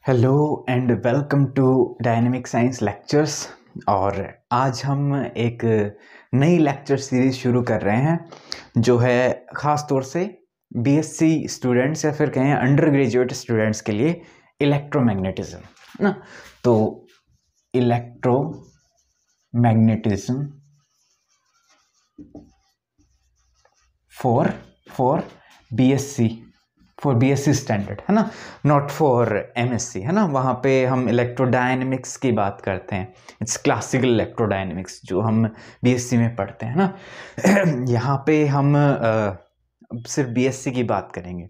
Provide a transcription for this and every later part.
Hello and welcome to dynamic science lectures. और आज हम एक नई लेक्चर सीरीज शुरू कर रहे हैं जो है ख़ास तौर से बीएससी स्टूडेंट्स या फिर कहें अंडर ग्रेजुएट स्टूडेंट्स के लिए इलेक्ट्रोमैग्नेटिज्म ना। तो इलेक्ट्रोमैग्नेटिज्म फॉर बीएससी स्टैंडर्ड है ना, नॉट फॉर एमएससी है ना। वहाँ पे हम इलेक्ट्रोडायनेमिक्स की बात करते हैं, इट्स क्लासिकल इलेक्ट्रोडायनेमिक्स जो हम बीएससी में पढ़ते हैं ना। यहाँ पे हम सिर्फ बीएससी की बात करेंगे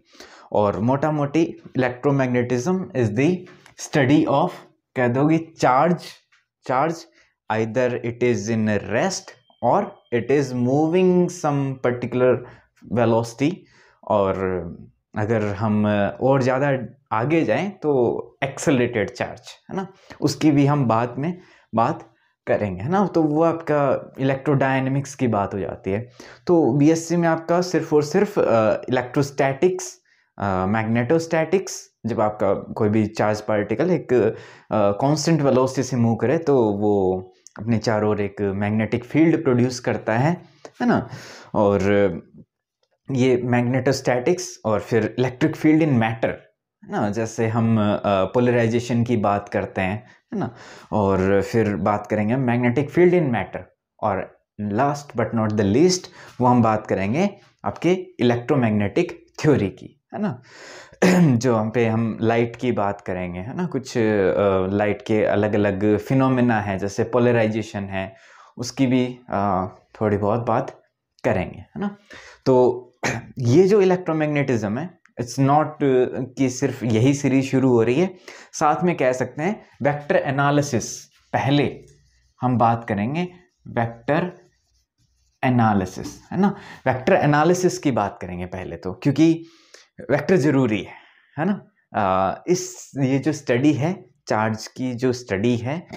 और मोटा मोटी electromagnetism is the study of, कह दोगे, charge either it is in rest और it is moving some particular velocity, और अगर हम और ज़्यादा आगे जाएं तो एक्सेलरेटेड चार्ज है ना, उसकी भी हम बाद में बात करेंगे है ना। तो वो आपका इलेक्ट्रोडायनेमिक्स की बात हो जाती है। तो बीएससी में आपका सिर्फ और सिर्फ इलेक्ट्रोस्टैटिक्स, मैग्नेटोस्टैटिक्स, जब आपका कोई भी चार्ज पार्टिकल एक कांस्टेंट वेलोसिटी से मूव करे तो वो अपने चारों ओर एक मैग्नेटिक फील्ड प्रोड्यूस करता है ना। और ये मैग्नेटोस्टैटिक्स और फिर इलेक्ट्रिक फील्ड इन मैटर है ना, जैसे हम पोलराइजेशन की बात करते हैं है ना, और फिर बात करेंगे मैग्नेटिक फील्ड इन मैटर, और last but not the least वो हम बात करेंगे आपके इलेक्ट्रोमैग्नेटिक थ्योरी की है ना। जो हम पे हम लाइट की बात करेंगे है ना, कुछ लाइट के अलग अलग फिनोमेना है जैसे पोलराइजेशन है, उसकी भी थोड़ी बहुत बात करेंगे है ना। तो ये जो इलेक्ट्रोमैग्नेटिज्म है, इट्स नॉट कि सिर्फ यही सीरीज शुरू हो रही है, साथ में कह सकते हैं वेक्टर एनालिसिस। पहले हम बात करेंगे वेक्टर एनालिसिस है ना, वेक्टर एनालिसिस की बात करेंगे पहले तो, क्योंकि वेक्टर जरूरी है ना। ये जो स्टडी है, चार्ज की जो स्टडी है,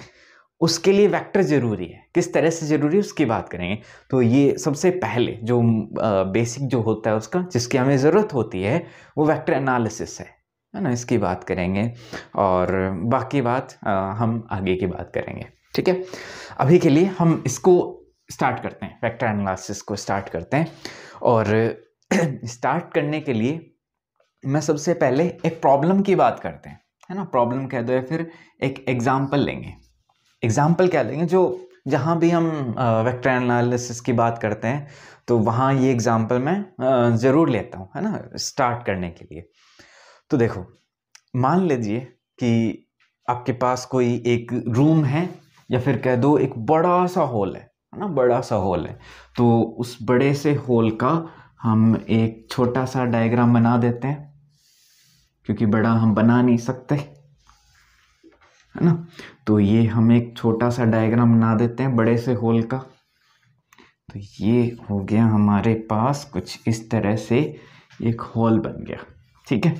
उसके लिए वेक्टर जरूरी है। किस तरह से जरूरी है उसकी बात करेंगे। तो ये सबसे पहले जो बेसिक जो होता है उसका, जिसकी हमें ज़रूरत होती है, वो वेक्टर एनालिसिस है ना, इसकी बात करेंगे और बाकी बात हम आगे की बात करेंगे। ठीक है, अभी के लिए हम इसको स्टार्ट करते हैं, वेक्टर एनालिसिस को स्टार्ट करते हैं। और स्टार्ट करने के लिए मैं सबसे पहले एक प्रॉब्लम की बात करते हैं है ना, प्रॉब्लम कह दो या फिर एक एग्जाम्पल लेंगे। एग्जाम्पल क्या लेंगे, जो जहाँ भी हम वेक्टर एनालिसिस की बात करते हैं तो वहाँ ये एग्जाम्पल मैं ज़रूर लेता हूँ है ना, स्टार्ट करने के लिए। तो देखो, मान लीजिए कि आपके पास कोई एक रूम है या फिर कह दो एक बड़ा सा हॉल है ना, बड़ा सा हॉल है। तो उस बड़े से हॉल का हम एक छोटा सा डायग्राम बना देते हैं, क्योंकि बड़ा हम बना नहीं सकते है ना। तो ये हम एक छोटा सा डायग्राम बना देते हैं बड़े से होल का। तो ये हो गया हमारे पास कुछ इस तरह से एक हॉल बन गया। ठीक है,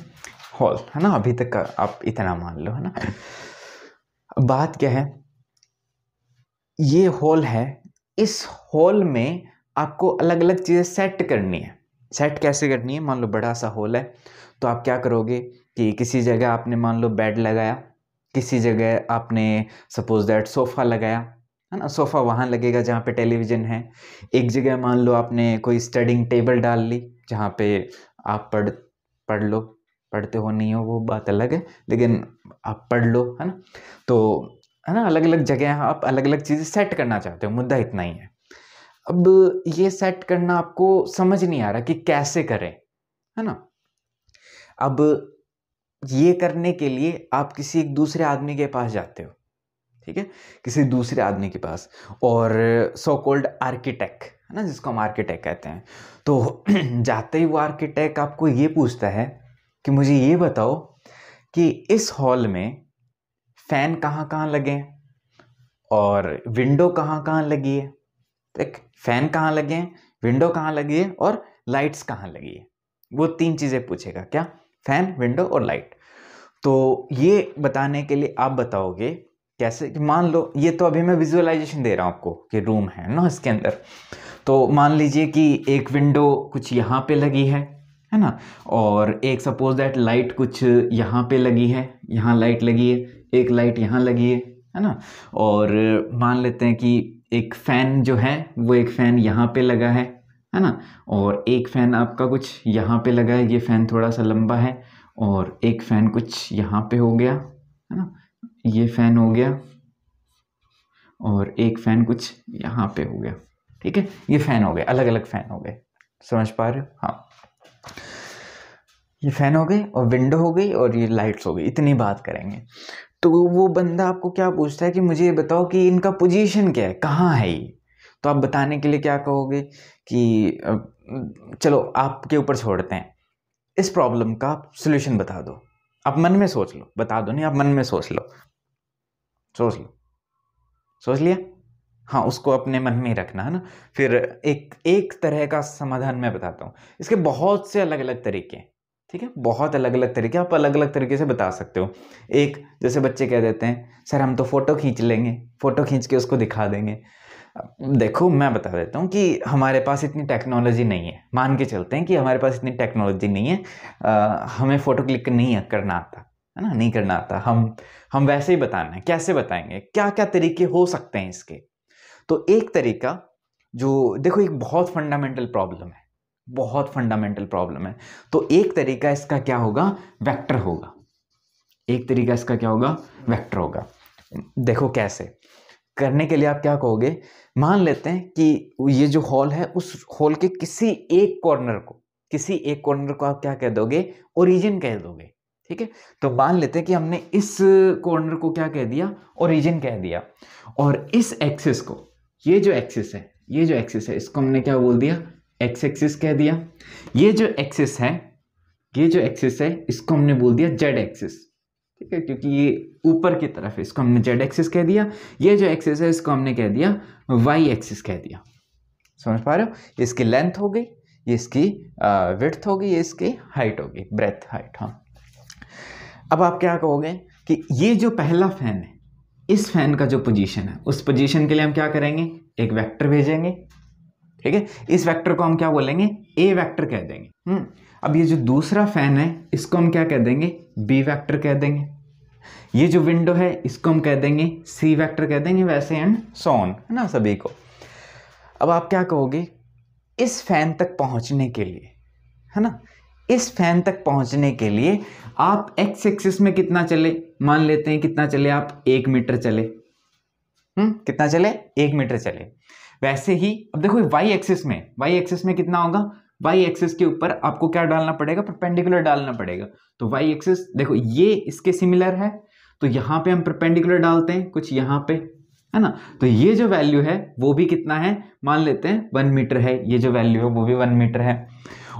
हॉल है ना, अभी तक आप इतना मान लो है ना। अब बात क्या है, ये हॉल है, इस हॉल में आपको अलग अलग चीज़ें सेट करनी है। सेट कैसे करनी है, मान लो बड़ा सा हॉल है तो आप क्या करोगे कि किसी जगह आपने मान लो बेड लगाया, किसी जगह आपने सपोज दैट सोफ़ा लगाया है ना, सोफ़ा वहाँ लगेगा जहाँ पे टेलीविज़न है। एक जगह मान लो आपने कोई स्टडिंग टेबल डाल ली जहाँ पे आप पढ़ लो, पढ़ते हो नहीं हो वो बात अलग है, लेकिन आप पढ़ लो है ना। तो है ना, अलग अलग जगह आप अलग अलग चीज़ें सेट करना चाहते हो, मुद्दा इतना ही है। अब ये सेट करना आपको समझ नहीं आ रहा कि कैसे करें है ना। अब ये करने के लिए आप किसी एक दूसरे आदमी के पास जाते हो, ठीक है, किसी दूसरे आदमी के पास, और सो कॉल्ड आर्किटेक्ट है ना, जिसको हम आर्किटेक्ट कहते हैं। तो जाते ही वो आर्किटेक्ट आपको ये पूछता है कि मुझे ये बताओ कि इस हॉल में फैन कहाँ कहाँ लगे हैं और विंडो कहाँ कहाँ लगी है। एक फैन कहाँ लगे हैं, विंडो कहाँ लगी है और लाइट्स कहाँ लगी है। वो तीन चीज़ें पूछेगा, क्या, फैन, विंडो और लाइट। तो ये बताने के लिए आप बताओगे कैसे कि मान लो ये तो अभी मैं विजुअलाइजेशन दे रहा हूँ आपको कि रूम है ना इसके अंदर। तो मान लीजिए कि एक विंडो कुछ यहाँ पे लगी है है ना। और एक सपोज दैट लाइट कुछ यहाँ पे लगी है, यहाँ लाइट लगी है, एक लाइट यहाँ लगी है ना। और मान लेते हैं कि एक फैन जो है वो एक फैन यहाँ पे लगा है ना। और एक फैन आपका कुछ यहाँ पे लगा है, ये फैन थोड़ा सा लंबा है। और एक फैन कुछ यहाँ पे हो गया है ना, ये फैन हो गया। और एक फैन कुछ यहाँ पे हो गया, ठीक है। ये फैन हो गए, अलग अलग फैन हो गए, समझ पा रहे हो? हाँ, ये फैन हो गए और विंडो हो गई और ये लाइट्स हो गई, इतनी बात करेंगे। तो वो बंदा आपको क्या पूछता है कि मुझे ये बताओ कि इनका पोजीशन क्या है, कहाँ है ये। तो आप बताने के लिए क्या कहोगे कि चलो आपके ऊपर छोड़ते हैं, इस प्रॉब्लम का सॉल्यूशन बता दो। आप मन में सोच लो, बता दो नहीं, आप मन में सोच लो, सोच लो, सोच लिया? हाँ, उसको अपने मन में ही रखना है ना। फिर एक तरह का समाधान मैं बताता हूँ। इसके बहुत से अलग अलग तरीके हैं, ठीक है, बहुत अलग अलग तरीके, आप अलग अलग तरीके से बता सकते हो। एक, जैसे बच्चे कह देते हैं सर हम तो फ़ोटो खींच लेंगे, फ़ोटो खींच के उसको दिखा देंगे। देखो मैं बता देता हूँ कि हमारे पास इतनी टेक्नोलॉजी नहीं है, मान के चलते हैं कि हमारे पास इतनी टेक्नोलॉजी नहीं है, हमें फ़ोटो क्लिक नहीं करना आता है ना, नहीं करना आता। हम वैसे ही बताना है, कैसे बताएंगे, क्या क्या तरीके हो सकते हैं इसके। तो एक तरीका जो देखो, एक बहुत फंडामेंटल प्रॉब्लम है, बहुत फंडामेंटल प्रॉब्लम है। तो एक तरीका इसका क्या होगा, वेक्टर होगा। एक तरीका इसका क्या होगा, वेक्टर होगा। देखो कैसे करने के लिए आप क्या कहोगे, मान लेते हैं कि ये जो हॉल है, उस हॉल के किसी एक कॉर्नर को आप क्या कह दोगे, ओरिजिन कह दोगे, ठीक है। तो मान लेते हैं कि हमने इस कॉर्नर को क्या कह दिया, ओरिजिन कह दिया। और इस एक्सिस को, ये जो एक्सिस है इसको हमने क्या बोल दिया, एक्स एक्सिस कह दिया। ये जो एक्सिस है इसको हमने बोल दिया जेड एक्सिस, ठीक है, क्योंकि ये ऊपर की तरफ है, इसको हमने जेड एक्सिस कह दिया। ये जो एक्सिस है इसको हमने कह दिया वाई एक्सिस कह दिया। समझ पा रहे हो? इसकी लेंथ हो गई, ये इसकी विड्थ हो गई, ये इसकी हाइट हो गई, ब्रेथ हाइट। हाँ, अब आप क्या कहोगे कि ये जो पहला फैन है, इस फैन का जो पोजीशन है, उस पोजीशन के लिए हम क्या करेंगे, एक वेक्टर भेजेंगे, ठीक है। इस वेक्टर को हम क्या बोलेंगे, ए वेक्टर कह देंगे। अब ये जो दूसरा फैन है इसको हम क्या कह देंगे, बी वेक्टर कह देंगे। ये जो विंडो है इसको हम कह देंगे सी वेक्टर कह देंगे, वैसे एंड सो ऑन, है ना, सभी को। अब आप क्या कहोगे, इस फैन तक पहुंचने के लिए, है ना, इस फैन तक पहुंचने के लिए आप एक्स एक्सिस में कितना चले, मान लेते हैं कितना चले आप, 1 मीटर चले। कितना चले, 1 मीटर चले। वैसे ही अब देखो वाई एक्सिस में कितना होगा, वाई एक्सिस के ऊपर आपको क्या डालना पड़ेगा, परपेंडिकुलर डालना पड़ेगा। तो वाई एक्सिस देखो ये इसके सिमिलर है, तो यहाँ पे हम परपेंडिकुलर डालते हैं कुछ यहाँ पे, है ना। तो ये जो वैल्यू है वो भी कितना है, मान लेते हैं 1 मीटर है, ये जो वैल्यू है वो भी 1 मीटर है।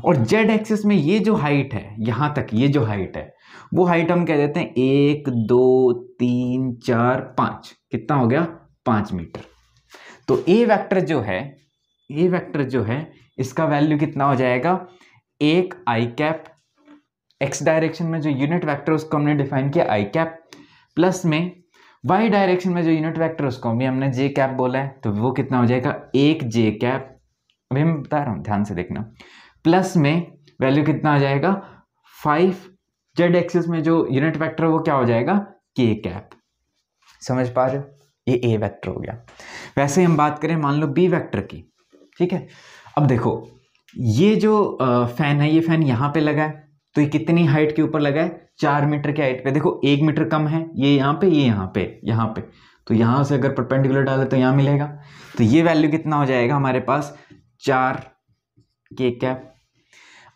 और जेड एक्सिस में ये जो हाइट है, यहाँ तक ये जो हाइट है, वो हाइट हम कह देते हैं 1 2 3 4 5, कितना हो गया, 5 मीटर। तो ए वेक्टर जो है इसका वैल्यू कितना हो जाएगा, एक आई कैप, एक्स डायरेक्शन में जो यूनिट वेक्टर उसको हमने डिफाइन किया आई कैप, प्लस में वाई डायरेक्शन में जो यूनिट वेक्टर उसको भी हमने जे कैप बोला है, तो वो कितना हो जाएगा, एक जे कैप। अभी मैं बता रहा हूँ, ध्यान से देखना। प्लस में वैल्यू कितना आ जाएगा 5, जेड एक्सिस में जो यूनिट वेक्टर वो क्या हो जाएगा, के कैप। समझ पा रहे हो, ये ए वेक्टर हो गया। वैसे हम बात करें मान लो बी वेक्टर की, ठीक है। अब देखो ये जो फैन है, ये फैन यहाँ पे लगा है, तो ये कितनी हाइट के ऊपर लगा है, 4 मीटर की हाइट पे। देखो 1 मीटर कम है, ये यहाँ पे, ये यहाँ पे, तो यहाँ से अगर परपेंडिकुलर डाले तो यहाँ मिलेगा। तो ये वैल्यू कितना हो जाएगा हमारे पास, 4 के कैप।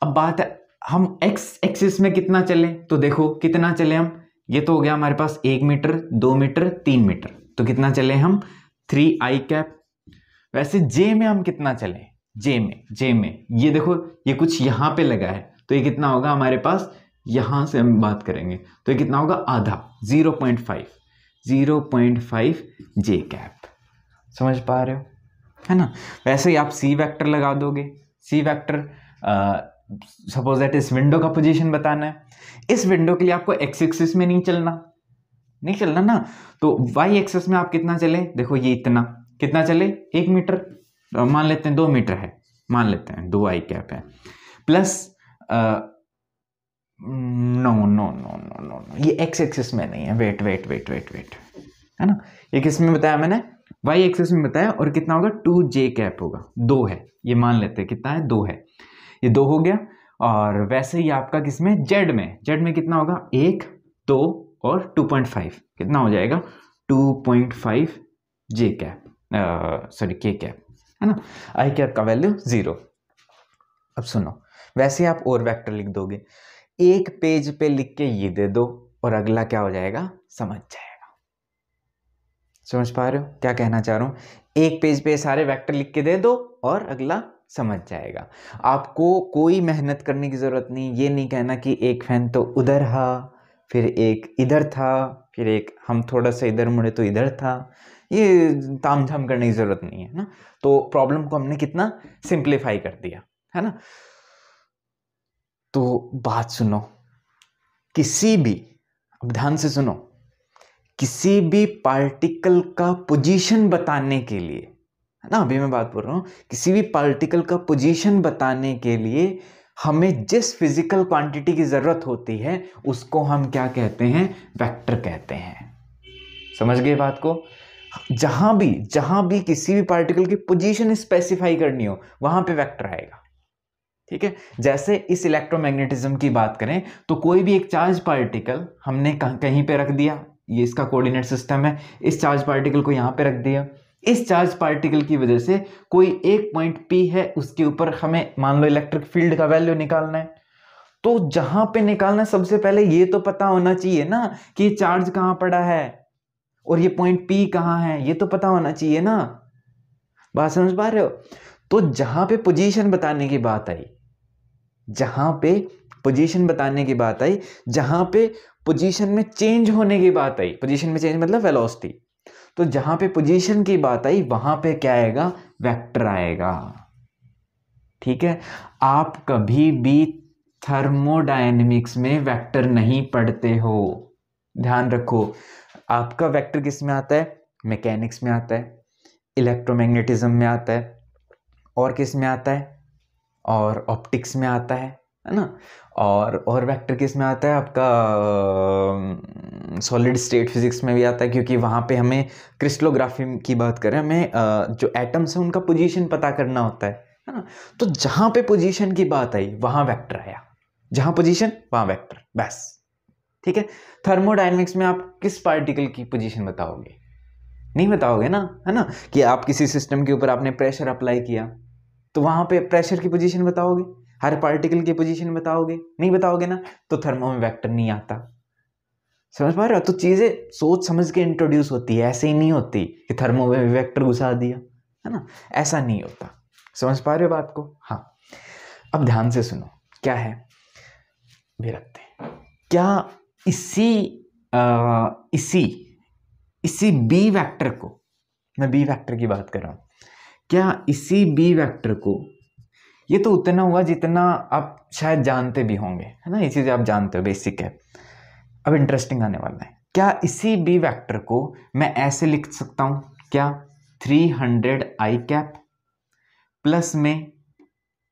अब बात है हम एक्स एक्सिस में कितना चले, तो देखो कितना चले हम, ये तो हो गया हमारे पास 1 मीटर 2 मीटर 3 मीटर, तो कितना चले हम, 3 आई कैप। वैसे जे में हम कितना चले, जे में ये देखो ये कुछ यहाँ पे लगा है, तो ये कितना होगा हमारे पास, यहाँ से हम बात करेंगे तो ये कितना होगा, आधा, 0.5 जे कैप। समझ पा रहे हो, है ना। वैसे ही आप सी वेक्टर लगा दोगे, सी वेक्टर सपोज दैट इस विंडो का पोजीशन बताना है। इस विंडो के लिए आपको एक्स एक्सिस में नहीं चलना ना, तो वाई एक्सिस में आप कितना चले, देखो ये इतना, कितना चले, 1 मीटर, मान लेते हैं 2 मीटर है, मान लेते हैं 2 आई कैप है, plus no no no no no no, ये एक्स एक्सिस में नहीं है, wait wait wait wait wait, है ना, ये किस में बताया मैंने, वाई एक्सिस में बताया, और कितना होगा 2j कैप होगा, 2 है, ये मान लेते हैं कितना है, 2 है, ये 2 हो गया। और वैसे ही आपका किसमें, जेड में कितना होगा, 1 2 और 2.5, कितना हो जाएगा 2.5 जे कैप, सॉरी के कैप, है ना, आई कैप का वैल्यू 0। अब सुनो, वैसे आप और वेक्टर लिख दोगे, एक पेज पे लिख के ये दे दो और अगला क्या हो जाएगा, समझ जाएगा। समझ पा रहे हो क्या कहना चाह रहा हूं, एक पेज पे सारे वेक्टर लिख के दे दो और अगला समझ जाएगा। आपको कोई मेहनत करने की जरूरत नहीं, ये नहीं कहना कि एक फैन तो उधर था, फिर एक इधर था, फिर एक हम थोड़ा सा इधर मुड़े तो इधर था, ये ताम झाम करने की जरूरत नहीं है ना। तो प्रॉब्लम को हमने कितना सिंप्लीफाई कर दिया, है ना। तो बात सुनो, किसी भी, अब ध्यान से सुनो, किसी भी पार्टिकल का पोजीशन बताने के लिए, है ना, अभी मैं बात बोल रहा हूं, किसी भी पार्टिकल का पोजीशन बताने के लिए हमें जिस फिजिकल क्वांटिटी की जरूरत होती है उसको हम क्या कहते हैं, वेक्टर कहते हैं। समझ गए बात को, जहां भी किसी भी पार्टिकल की पोजीशन स्पेसिफाई करनी हो वहां पे वेक्टर आएगा, ठीक है। जैसे इस इलेक्ट्रोमैग्नेटिज्म की बात करें तो कोई भी एक चार्ज पार्टिकल हमने कहीं पे रख दिया, ये इसका कोऑर्डिनेट सिस्टम है, इस चार्ज पार्टिकल को यहां पे रख दिया, इस चार्ज पार्टिकल की वजह से कोई एक पॉइंट P है, उसके ऊपर हमें मान लो इलेक्ट्रिक फील्ड का वैल्यू निकालना है, तो जहां पे निकालना है सबसे पहले ये तो पता होना चाहिए ना कि चार्ज कहां पड़ा है और ये पॉइंट P कहां है, ये तो पता होना चाहिए ना, बात समझ पा रहे हो। तो जहां पे पोजीशन बताने की बात आई, जहां पे पोजीशन बताने की बात आई, जहां पे पोजीशन में चेंज होने की बात आई, पोजीशन में चेंज मतलब वेलोसिटी, तो जहां पे पोजीशन की बात आई वहां पे क्या आएगा, वेक्टर आएगा, ठीक है। आप कभी भी थर्मोडायनेमिक्स में वेक्टर नहीं पढ़ते हो, ध्यान रखो। आपका वेक्टर किस में आता है, मैकेनिक्स में आता है, इलेक्ट्रोमैग्नेटिज्म में आता है, और किस में आता है, और ऑप्टिक्स में आता है ना, और वेक्टर किस में आता है, आपका सॉलिड स्टेट फिजिक्स में भी आता है, क्योंकि वहाँ पे हमें क्रिस्टलोग्राफी की बात करें, हमें जो एटम्स हैं उनका पोजीशन पता करना होता है ना। तो जहाँ पे पोजीशन की बात आई वहाँ वेक्टर आया, जहाँ पोजीशन वहाँ वेक्टर, बस, ठीक है। थर्मोडायनेमिक्स में आप किस पार्टिकल की पोजीशन बताओगे, नहीं बताओगे ना, है ना, कि आप किसी सिस्टम के ऊपर आपने प्रेशर अप्लाई किया तो वहां पे प्रेशर की पोजीशन बताओगे, हर पार्टिकल की पोजीशन बताओगे, नहीं बताओगे ना, तो थर्मो में वेक्टर नहीं आता। समझ पा रहे हो, तो चीजें सोच समझ के इंट्रोड्यूस होती है, ऐसे ही नहीं होती कि थर्मो में वेक्टर घुसा दिया, है ना, ऐसा नहीं होता। समझ पा रहे हो बात को, हाँ। अब ध्यान से सुनो, क्या है भी रखते हैं, क्या इसी बी वेक्टर को, मैं बी वेक्टर की बात कर रहा हूं, क्या इसी बी वेक्टर को, ये तो उतना हुआ जितना आप शायद जानते भी होंगे, है ना, ये चीजें आप जानते हो, बेसिक है। अब इंटरेस्टिंग आने वाला है, क्या इसी बी वेक्टर को मैं ऐसे लिख सकता हूं, क्या 300 आई कैप प्लस में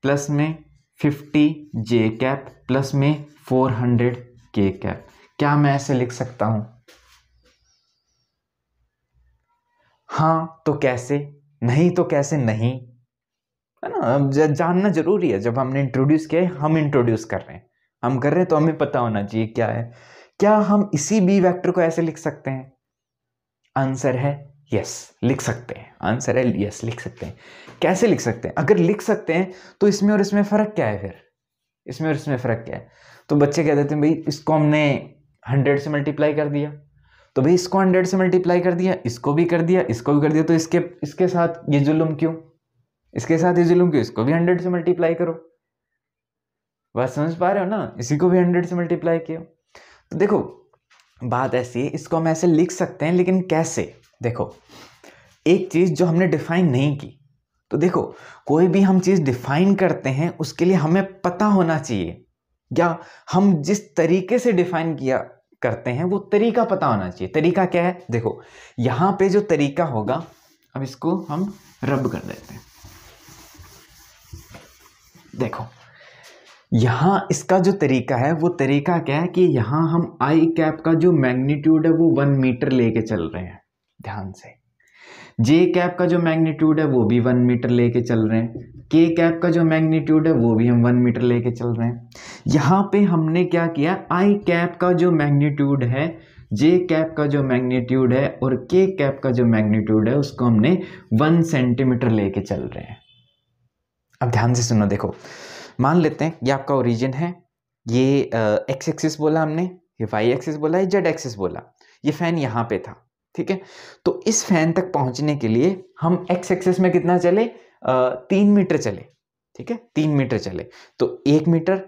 50 जे कैप प्लस में 400 के कैप, क्या मैं ऐसे लिख सकता हूं? हाँ तो कैसे, नहीं तो कैसे नहीं, है ना, जानना जरूरी है। जब हमने इंट्रोड्यूस किया है, हम इंट्रोड्यूस कर रहे हैं, हम कर रहे हैं तो हमें पता होना चाहिए क्या है। क्या हम इसी बी वेक्टर को ऐसे लिख सकते हैं? आंसर है यस, लिख सकते हैं, आंसर है यस, लिख सकते हैं। कैसे लिख सकते हैं? अगर लिख सकते हैं तो इसमें और इसमें फर्क क्या है, फिर इसमें और इसमें फर्क क्या है? तो बच्चे कह देते हैं भाई इसको हमने 100 से मल्टीप्लाई कर दिया, तो भाई इसको 100 से मल्टीप्लाई कर दिया, इसको भी कर दिया, इसको भी कर दिया, तो इसके साथ ये जुल्म क्यों, इसके साथ ये जुल्म क्यों, इसको भी 100 से मल्टीप्लाई करो। बात समझ पा रहे हो ना, इसी को भी 100 से मल्टीप्लाई किया। तो देखो बात ऐसी है, इसको हम ऐसे लिख सकते हैं, लेकिन कैसे? देखो एक चीज जो हमने डिफाइन नहीं की, तो देखो कोई भी हम चीज डिफाइन करते हैं उसके लिए हमें पता होना चाहिए, या हम जिस तरीके से डिफाइन किया करते हैं वो तरीका पता होना चाहिए। तरीका क्या है? देखो यहां पे जो तरीका होगा, अब इसको हम रब कर देते हैं। देखो यहाँ इसका जो तरीका है वो तरीका क्या है कि यहाँ हम आई कैप का जो मैग्नीट्यूड है वो 1 मीटर लेके चल रहे हैं, ध्यान से। जे कैप का जो मैग्नीट्यूड है वो भी 1 मीटर लेके चल रहे हैं, के कैप का जो मैग्नीट्यूड है वो भी हम 1 मीटर लेके चल रहे हैं। यहाँ पे हमने क्या किया, आई कैप का जो मैग्नीट्यूड है, जे कैप का जो मैग्नीट्यूड है और के कैप का जो मैग्नीट्यूड है उसको हमने 1 सेंटीमीटर लेके चल रहे हैं। अब ध्यान से सुनो, देखो मान लेते हैं ये आपका ओरिजिन है, ये एक्स एक्सिस बोला हमने, ये वाई एक्सिस बोला, ये जेड एक्सिस बोला, ये फैन यहाँ पे था, ठीक है। तो इस फैन तक पहुंचने के लिए हम एक्स एक्सिस में कितना चले, 3 मीटर चले, ठीक है, 3 मीटर चले। तो 1 मीटर,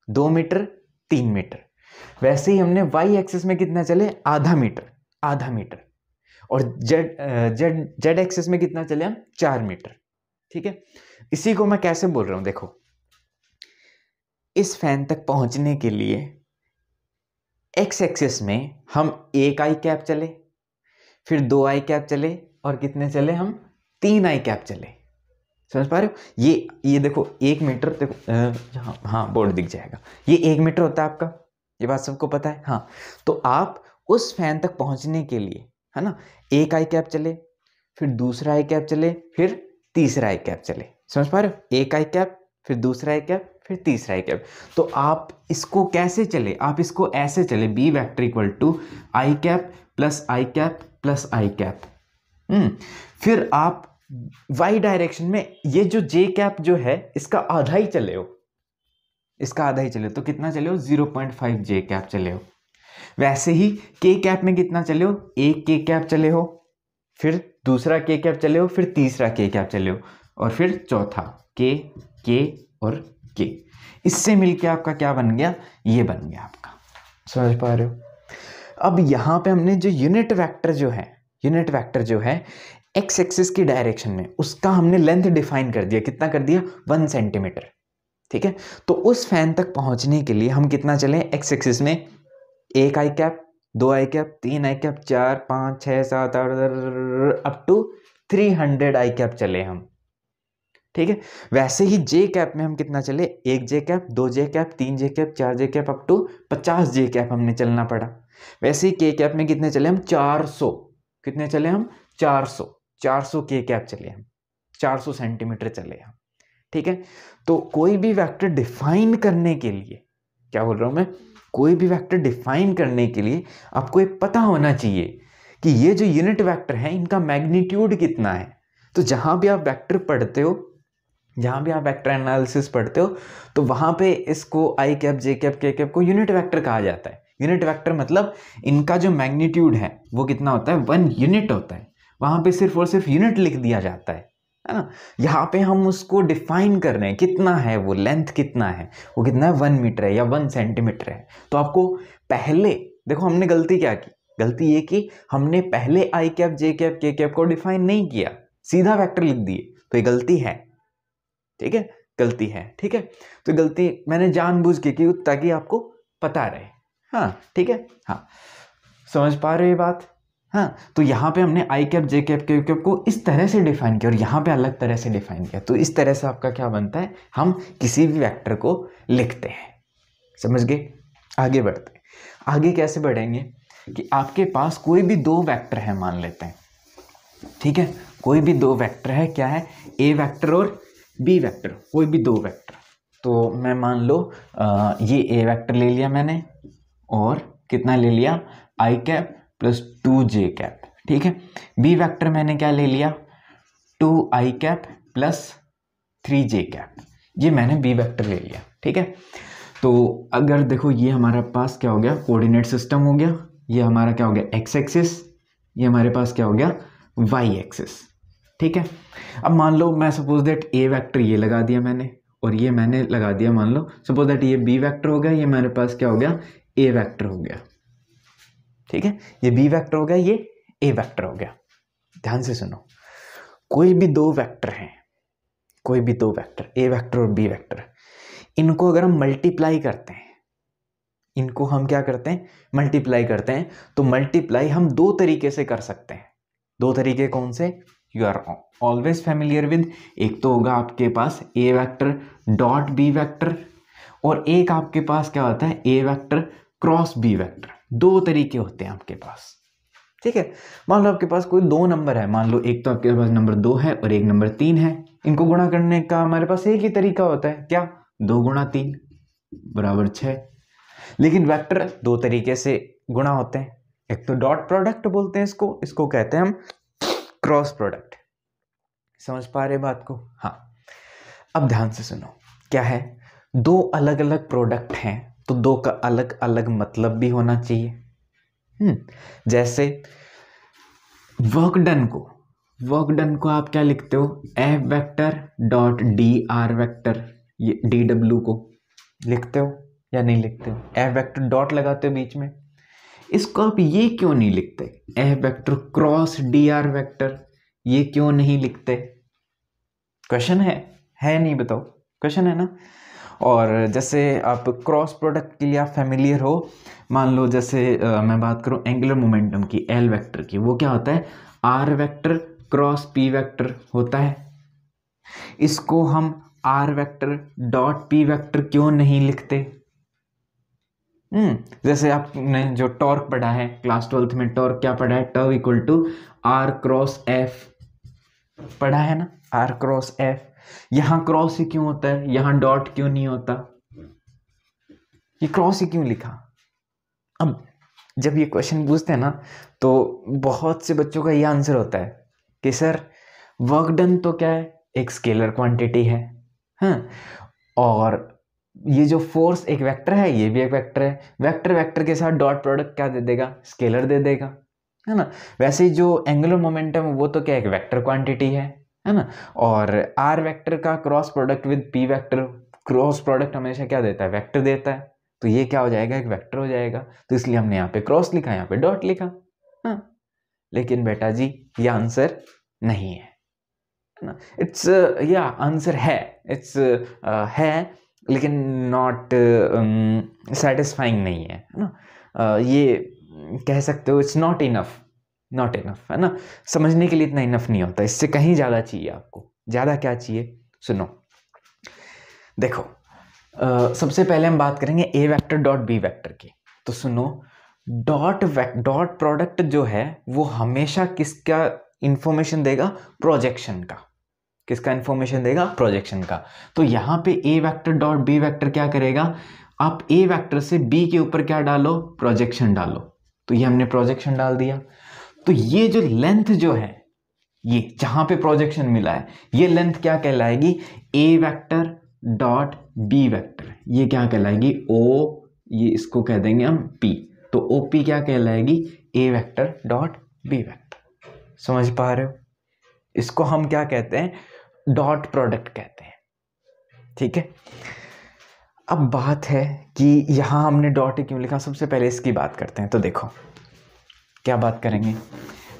2 मीटर, 3 मीटर। वैसे ही हमने वाई एक्सिस में कितना चले, आधा मीटर, आधा मीटर। और जेड एक्सिस में कितना चले हम, 4 मीटर, ठीक है। इसी को मैं कैसे बोल रहा हूं, देखो इस फैन तक पहुंचने के लिए एक्स एक्सिस में हम 1 आई कैप चले, फिर 2 आई कैप चले और कितने चले हम, 3 आई कैप चले। समझ पा रहे हो, ये देखो 1 मीटर, देखो हाँ बोर्ड दिख जाएगा, ये 1 मीटर होता है आपका, ये बात सबको पता है। हाँ, तो आप उस फैन तक पहुंचने के लिए, है ना, 1 आई कैप चले, फिर दूसरा आई कैप चले, फिर तीसरा आई कैप चले। समझ पा रहे हो, 1 आई कैप, फिर दूसरा आई कैप, फिर तीसरा आई कैप। तो आप इसको कैसे चले, आप इसको ऐसे चले, B vector equal to I cap plus I cap plus I cap. फिर आप वाई डायरेक्शन में ये जो जे कैप जो है इसका आधा ही चले हो, इसका आधा ही चले हो, तो कितना चले हो, 0.5 जे कैप चले हो। वैसे ही के कैप में कितना चले हो, 1 के कैप चले हो, फिर दूसरा के कैप चले हो, फिर तीसरा के कैप चले हो, और फिर चौथा के और के। इससे मिलके आपका क्या बन गया, ये बन गया आपका। समझ पा रहे हो। अब यहाँ पे हमने जो यूनिट वेक्टर जो है एक्स एक्सिस की डायरेक्शन में, उसका हमने लेंथ डिफाइन कर दिया, कितना कर दिया, 1 सेंटीमीटर, ठीक है। तो उस फैन तक पहुंचने के लिए हम कितना चले, एक्स एक्सिस में 1 i cap, 2 I cap, 3 i cap, 4 5 6 7 8 up to 300 i cap चले हम, ठीक है। वैसे ही जे कैप में हम कितना चले, 1 j cap, 2 j cap, 3 j cap, 4 j cap, up to 50 j cap हमने चलना पड़ा। वैसे ही के कैप में कितने चले हम, 400, कितने चले हम, 400 के कैप चले हम, 400 सेंटीमीटर चले हम, ठीक है। तो कोई भी वेक्टर डिफाइन करने के लिए, क्या बोल रहा हूं मैं, कोई भी वेक्टर डिफाइन करने के लिए आपको ये पता होना चाहिए कि ये जो यूनिट वेक्टर है इनका मैग्नीट्यूड कितना है। तो जहां भी आप वेक्टर पढ़ते हो, जहां भी आप वेक्टर एनालिसिस पढ़ते हो, तो वहां पे इसको आई कैप, जे कैप, के कैप को यूनिट वेक्टर कहा जाता है। यूनिट वेक्टर मतलब इनका जो मैग्नीट्यूड है वो कितना होता है, 1 यूनिट होता है। वहां पे सिर्फ और सिर्फ यूनिट लिख दिया जाता है ना। यहाँ पे हम उसको डिफाइन कर रहे हैं, कितना है वो, लेंथ कितना है, वो कितना है, 1 मीटर है या 1 सेंटीमीटर है। तो आपको पहले देखो हमने गलती क्या की, गलती ये कि हमने पहले आई कैप, जे कैप, के कैप को डिफाइन नहीं किया, सीधा वेक्टर लिख दिए। तो ये गलती है, ठीक है, गलती है, ठीक है। तो गलती मैंने जानबूझ के की ताकि आपको पता रहे। हाँ ठीक है, हाँ समझ पा रहे हो ये बात। हाँ, तो यहाँ पे हमने आई कैप, जे कैप, के कैप को इस तरह से डिफाइन किया और यहाँ पे अलग तरह से डिफाइन किया। तो इस तरह से आपका क्या बनता है, हम किसी भी वेक्टर को लिखते हैं। समझ गए। आगे बढ़ते हैं। आगे कैसे बढ़ेंगे कि आपके पास कोई भी 2 वेक्टर है मान लेते हैं, ठीक है, कोई भी 2 वेक्टर है, क्या है, ए वेक्टर और बी वेक्टर, कोई भी 2 वेक्टर। तो मैं मान लो ये ए वेक्टर ले लिया मैंने और कितना ले लिया, आई कैप प्लस 2 जे कैप, ठीक है। बी वेक्टर मैंने क्या ले लिया, 2 आई कैप प्लस 3 जे कैप, ये मैंने बी वेक्टर ले लिया, ठीक है। तो अगर देखो ये हमारा पास क्या हो गया, कोऑर्डिनेट सिस्टम हो गया, ये हमारा क्या हो गया, एक्स एक्सिस, ये हमारे पास क्या हो गया, वाई एक्सिस, ठीक है। अब मान लो मैं सपोज दैट ए वेक्टर ये लगा दिया मैंने और ये मैंने लगा दिया, मान लो सपोज दैट ये बी वेक्टर हो गया, ये मेरे पास क्या हो गया, ए वेक्टर हो गया, ठीक है। ये बी वेक्टर हो गया, ये ए वेक्टर हो गया। ध्यान से सुनो, कोई भी 2 वेक्टर हैं, कोई भी 2 वेक्टर, ए वेक्टर और बी वेक्टर, इनको अगर हम मल्टीप्लाई करते हैं, इनको हम क्या करते हैं, मल्टीप्लाई करते हैं, तो मल्टीप्लाई हम 2 तरीके से कर सकते हैं। 2 तरीके कौन से, you are always familiar with, एक तो होगा आपके पास A vector dot B vector और एक आपके पास क्या होता है, A vector cross B vector. दो तरीके होते हैं आपके पास, ठीक है। मान लो आपके पास कोई दो नंबर है, मान लो एक तो आपके पास नंबर 2 है और एक नंबर 3 है। इनको गुणा करने का हमारे पास एक ही तरीका होता है, क्या, 2 गुणा 3 बराबर 6। लेकिन वेक्टर दो तरीके से गुणा होते हैं, एक तो डॉट प्रोडक्ट बोलते हैं इसको, इसको कहते हैं हम क्रॉस प्रोडक्ट। समझ पा रहे बात को? हाँ। अब ध्यान से सुनो, क्या है, दो अलग अलग प्रोडक्ट हैं तो दो का अलग अलग मतलब भी होना चाहिए। जैसे वर्क डन को आप क्या लिखते हो, F vector dot D R vector, ये डी डब्ल्यू को लिखते हो या नहीं लिखते हो? एफ वेक्टर डॉट लगाते हो बीच में, इसको आप ये क्यों नहीं लिखते, F vector cross D R vector, ये क्यों नहीं लिखते? क्वेश्चन है नहीं, बताओ, क्वेश्चन है ना। और जैसे आप क्रॉस प्रोडक्ट के लिए आप फैमिलियर हो, मान लो जैसे मैं बात करूं एंगुलर मोमेंटम की, एल वेक्टर की, वो क्या होता है, R vector cross P vector होता है। इसको हम R vector dot P vector क्यों नहीं लिखते? जैसे आपने जो टॉर्क पढ़ा है क्लास 12th में, टॉर्क क्या पढ़ा है, tau equal to r cross F पढ़ा है ना, आर क्रॉस एफ। यहां क्रॉस ही क्यों होता है, यहां डॉट क्यों नहीं होता, ये क्रॉस ही क्यों लिखा? अब जब ये क्वेश्चन पूछते हैं ना, तो बहुत से बच्चों का ये आंसर होता है कि सर वर्क डन तो क्या है, एक स्केलर क्वांटिटी है, हाँ, और ये जो फोर्स एक वेक्टर है, ये भी एक वेक्टर है, वेक्टर के साथ डॉट प्रोडक्ट क्या दे देगा, स्केलर दे देगा, है ना। वैसे ही जो एंगुलर मोमेंटम वो तो क्या एक वेक्टर क्वांटिटी है ना। और आर वेक्टर का cross product with P vector, cross product हमेशा क्या देता है, वेक्टर देता है, तो ये क्या हो जाएगा, एक वेक्टर हो जाएगा। तो इसलिए हमने यहाँ पे क्रॉस लिखा, यहाँ पे डॉट लिखा, हाँ। लेकिन बेटा जी ये आंसर नहीं है ना, इट्स या आंसर है, इट्स है लेकिन नॉट सेटिस्फाइंग नहीं है ना। ये कह सकते हो इट्स नॉट इनफ है ना, समझने के लिए इतना इनफ नहीं होता, इससे कहीं ज़्यादा चाहिए आपको। ज़्यादा क्या चाहिए, सुनो, देखो सबसे पहले हम बात करेंगे ए वेक्टर डॉट बी वेक्टर की। तो सुनो, डॉट प्रोडक्ट जो है वो हमेशा किसका इंफॉर्मेशन देगा, प्रोजेक्शन का। किसका इंफॉर्मेशन देगा, प्रोजेक्शन का। तो यहाँ पे ए वेक्टर डॉट बी वेक्टर क्या करेगा, आप ए वेक्टर से बी के ऊपर क्या डालो, प्रोजेक्शन डालो। तो ये हमने प्रोजेक्शन डाल दिया। तो ये जो लेंथ जो है, ये जहां पे प्रोजेक्शन मिला है, ये लेंथ क्या कहलाएगी, ए वेक्टर डॉट बी वेक्टर। ये क्या कहलाएगी, ओ, ये इसको कह देंगे हम पी। तो ओ पी क्या कहलाएगी, ए वेक्टर डॉट बी वेक्टर। समझ पा रहे हो? इसको हम क्या कहते हैं, डॉट प्रोडक्ट कहते हैं, ठीक है। अब बात है कि यहां हमने डॉट क्यों लिखा, सबसे पहले इसकी बात करते हैं। तो देखो क्या बात करेंगे,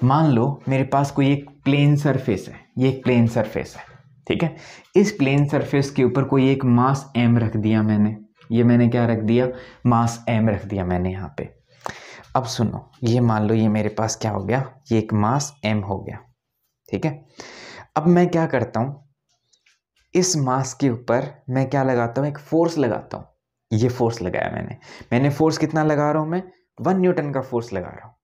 मान लो मेरे पास कोई एक प्लेन सरफेस है, ये एक प्लेन सरफेस है, ठीक है। इस प्लेन सरफेस के ऊपर कोई एक मास m रख दिया मैंने, ये मैंने क्या रख दिया, मास m रख दिया मैंने यहाँ पे। अब सुनो, ये मान लो ये मेरे पास क्या हो गया, ये एक मास m हो गया, ठीक है। अब मैं क्या करता हूँ, इस मास के ऊपर मैं क्या लगाता हूँ, एक फोर्स लगाता हूँ। ये फोर्स लगाया मैंने फोर्स कितना लगा रहा हूँ मैं, 1 न्यूटन का फोर्स लगा रहा हूँ।